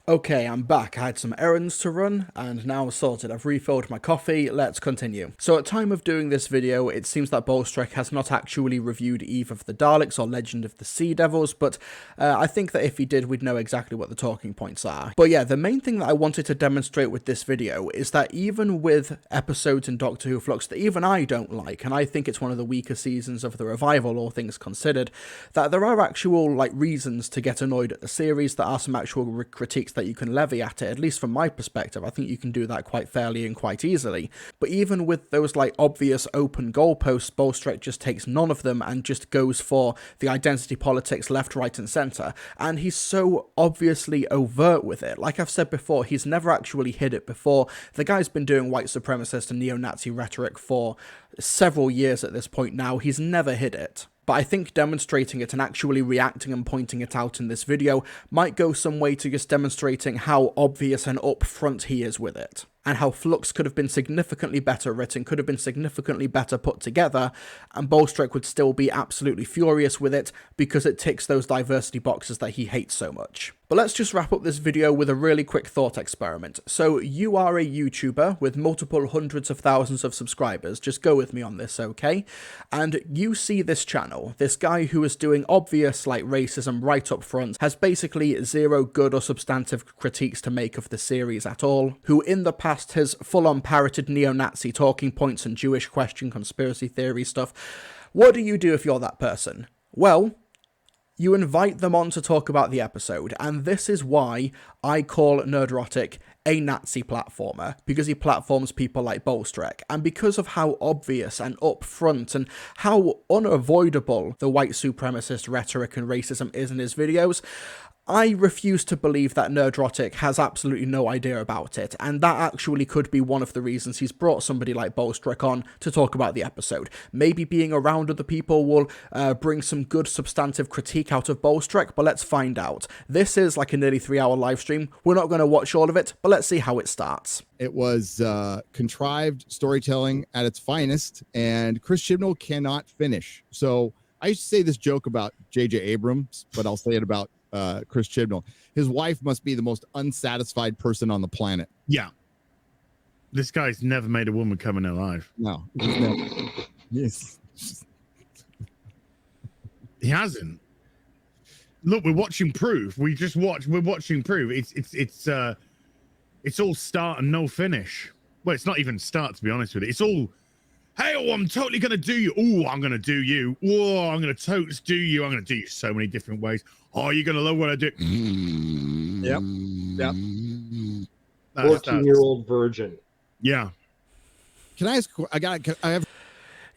Okay, I'm back. I had some errands to run, and now I'm sorted. I've refilled my coffee. Let's continue. So at time of doing this video, it seems that Bolstrek has not actually reviewed Eve of the Daleks or Legend of the Sea Devils, but I think that if he did, we'd know exactly what the talking points are. But yeah, the main thing that I wanted to demonstrate with this video is that even with episodes in Doctor Who Flux that even I don't like, and I think it's one of the weaker seasons of the revival, all things considered, that there are actual reasons to get annoyed at the series. There are some actual critiques that you can levy at it, at least from my perspective. I think you can do that quite fairly and quite easily. But even with those obvious open goalposts, Bolstrek just takes none of them and just goes for the identity politics left, right and centre. And he's so obviously overt with it. Like I've said before, he's never actually hid it before. The guy's been doing white supremacist and neo-Nazi rhetoric for several years at this point now. He's never hid it. But I think demonstrating it and actually reacting and pointing it out in this video might go some way to just demonstrating how obvious and upfront he is with it. And how Flux could have been significantly better written, could have been significantly better put together, and Bolstrek would still be absolutely furious with it because it ticks those diversity boxes that he hates so much. But let's just wrap up this video with a really quick thought experiment. So you are a YouTuber with multiple hundreds of thousands of subscribers, just go with me on this, okay? And you see this channel, this guy who is doing obvious racism right up front, has basically zero good or substantive critiques to make of the series at all, who in the past has full-on parroted neo-Nazi talking points and Jewish question conspiracy theory stuff. What do you do if you're that person? Well, you invite them on to talk about the episode, and this is why I call Nerdrotic a Nazi platformer, because he platforms people like Bolstrek, and because of how obvious and upfront and how unavoidable the white supremacist rhetoric and racism is in his videos. I refuse to believe that Nerdrotic has absolutely no idea about it, and that actually could be one of the reasons he's brought somebody like Bolstrek on to talk about the episode. Maybe being around other people will bring some good substantive critique out of Bolstrek, but let's find out. This is a nearly 3-hour live stream. We're not going to watch all of it, but let's see how it starts. It was contrived storytelling at its finest, and Chris Chibnall cannot finish. So I used to say this joke about J.J. Abrams, but I'll say it about Chris Chibnall. His wife must be the most unsatisfied person on the planet. Yeah. This guy's never made a woman come in alive. No. He's never. Yes. He hasn't. Look, we're watching Proof. We're watching Proof. It's all start and no finish. Well, it's not even start, to be honest with you. It's all, hey, oh, I'm totally going to do you. Oh, I'm going to do you. Oh, I'm going to totes do you. I'm going to do you so many different ways. Oh, you're going to love what I do. Yep. 14-year-old virgin. Yeah. Can I ask? I have.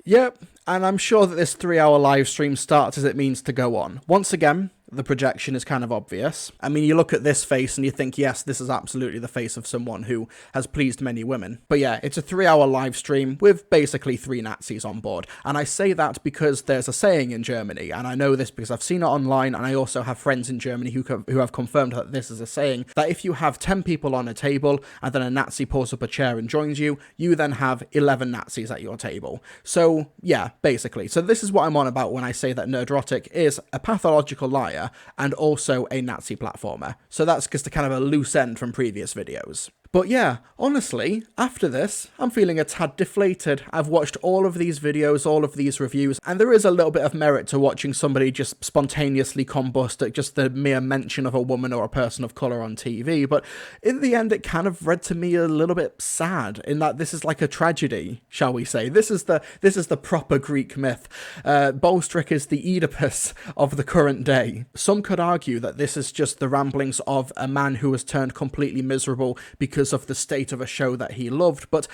Yep, and I'm sure that this 3-hour live stream starts as it means to go on. Once again, the projection is kind of obvious. I mean, you look at this face and you think, yes, this is absolutely the face of someone who has pleased many women. But yeah, it's a 3-hour live stream with basically 3 Nazis on board. And I say that because there's a saying in Germany, and I know this because I've seen it online, and I also have friends in Germany who have confirmed that this is a saying, that if you have 10 people on a table and then a Nazi pulls up a chair and joins you, you then have 11 Nazis at your table. So yeah, basically. So this is what I'm on about when I say that Nerdrotic is a pathological liar and also a Nazi platformer. So that's just a kind of a loose end from previous videos. But yeah, honestly, after this, I'm feeling a tad deflated. I've watched all of these videos, all of these reviews, and there is a little bit of merit to watching somebody just spontaneously combust at just the mere mention of a woman or a person of colour on TV, but in the end it kind of read to me a little bit sad, in that this is like a tragedy, shall we say. This is the proper Greek myth. Bolstrek is the Oedipus of the current day. Some could argue that this is just the ramblings of a man who has turned completely miserable because of the state of a show that he loved, but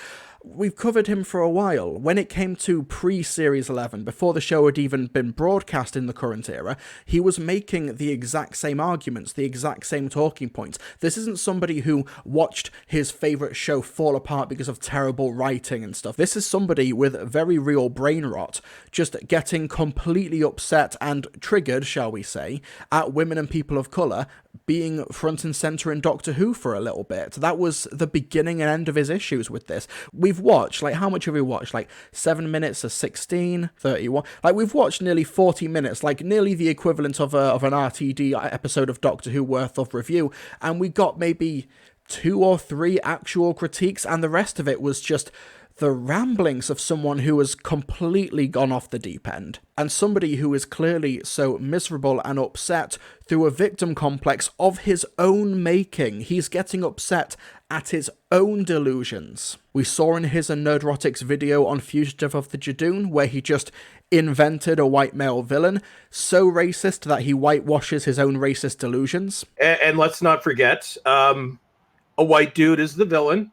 we've covered him for a while. When it came to pre-Series 11, before the show had even been broadcast in the current era, he was making the exact same arguments, the exact same talking points. This isn't somebody who watched his favourite show fall apart because of terrible writing and stuff. This is somebody with very real brain rot, just getting completely upset and triggered, shall we say, at women and people of colour being front and centre in Doctor Who for a little bit. That was the beginning and end of his issues with this. We've watched, like, how much have we watched? Like, 7 minutes of 16, 31. Like, we've watched nearly 40 minutes, like, nearly the equivalent of an RTD episode of Doctor Who worth of review, and we got maybe 2 or 3 actual critiques, and the rest of it was just the ramblings of someone who has completely gone off the deep end, and somebody who is clearly so miserable and upset through a victim complex of his own making. He's getting upset at his own delusions. We saw in his and Nerdrotic's video on Fugitive of the Judoon, where he just invented a white male villain, so racist that he whitewashes his own racist delusions. And let's not forget, a white dude is the villain.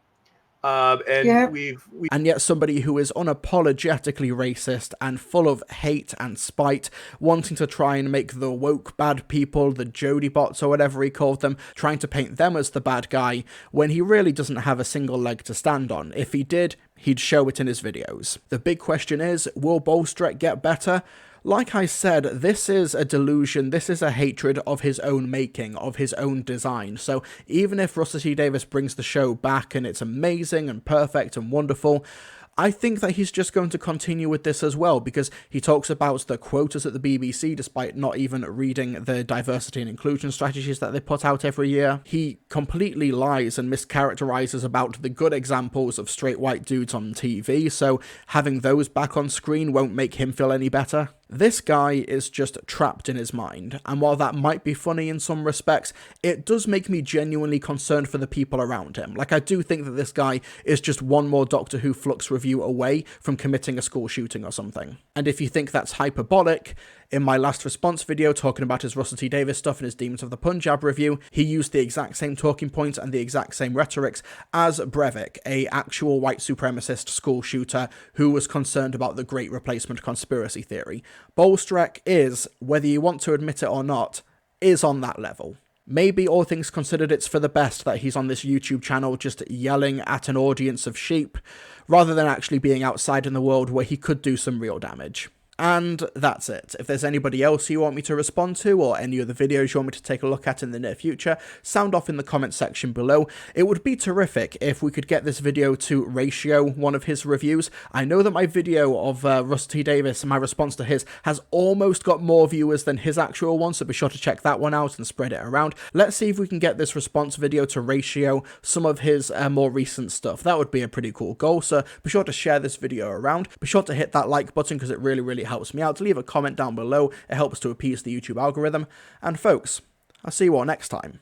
And yet somebody who is unapologetically racist and full of hate and spite, wanting to try and make the woke bad people, the Jody bots or whatever he called them, trying to paint them as the bad guy, when he really doesn't have a single leg to stand on. If he did, he'd show it in his videos. The big question is, will Bolstrek get better? Like I said, this is a delusion, this is a hatred of his own making, of his own design. So even if Russell T Davies brings the show back and it's amazing and perfect and wonderful, I think that he's just going to continue with this as well, because he talks about the quotas at the BBC despite not even reading the diversity and inclusion strategies that they put out every year. He completely lies and mischaracterizes about the good examples of straight white dudes on TV, so having those back on screen won't make him feel any better. This guy is just trapped in his mind, and while that might be funny in some respects, it does make me genuinely concerned for the people around him. Like, I do think that this guy is just one more Doctor Who Flux review away from committing a school shooting or something. And if you think that's hyperbolic, in my last response video talking about his Russell T Davies stuff and his Demons of the Punjab review, he used the exact same talking points and the exact same rhetorics as Brevik, a actual white supremacist school shooter who was concerned about the Great Replacement conspiracy theory. Bolstrek is, whether you want to admit it or not, is on that level. Maybe all things considered, it's for the best that he's on this YouTube channel just yelling at an audience of sheep, rather than actually being outside in the world where he could do some real damage. And that's it. If there's anybody else you want me to respond to, or any other videos you want me to take a look at in the near future, sound off in the comment section below. It would be terrific if we could get this video to Ratio, one of his reviews. I know that my video of Russell T Davies and my response to his has almost got more viewers than his actual one, so be sure to check that one out and spread it around. Let's see if we can get this response video to Ratio some of his more recent stuff. That would be a pretty cool goal, so be sure to share this video around. Be sure to hit that like button because it really helps me out. To leave a comment down below, it helps to appease the YouTube algorithm. And folks, I'll see you all next time.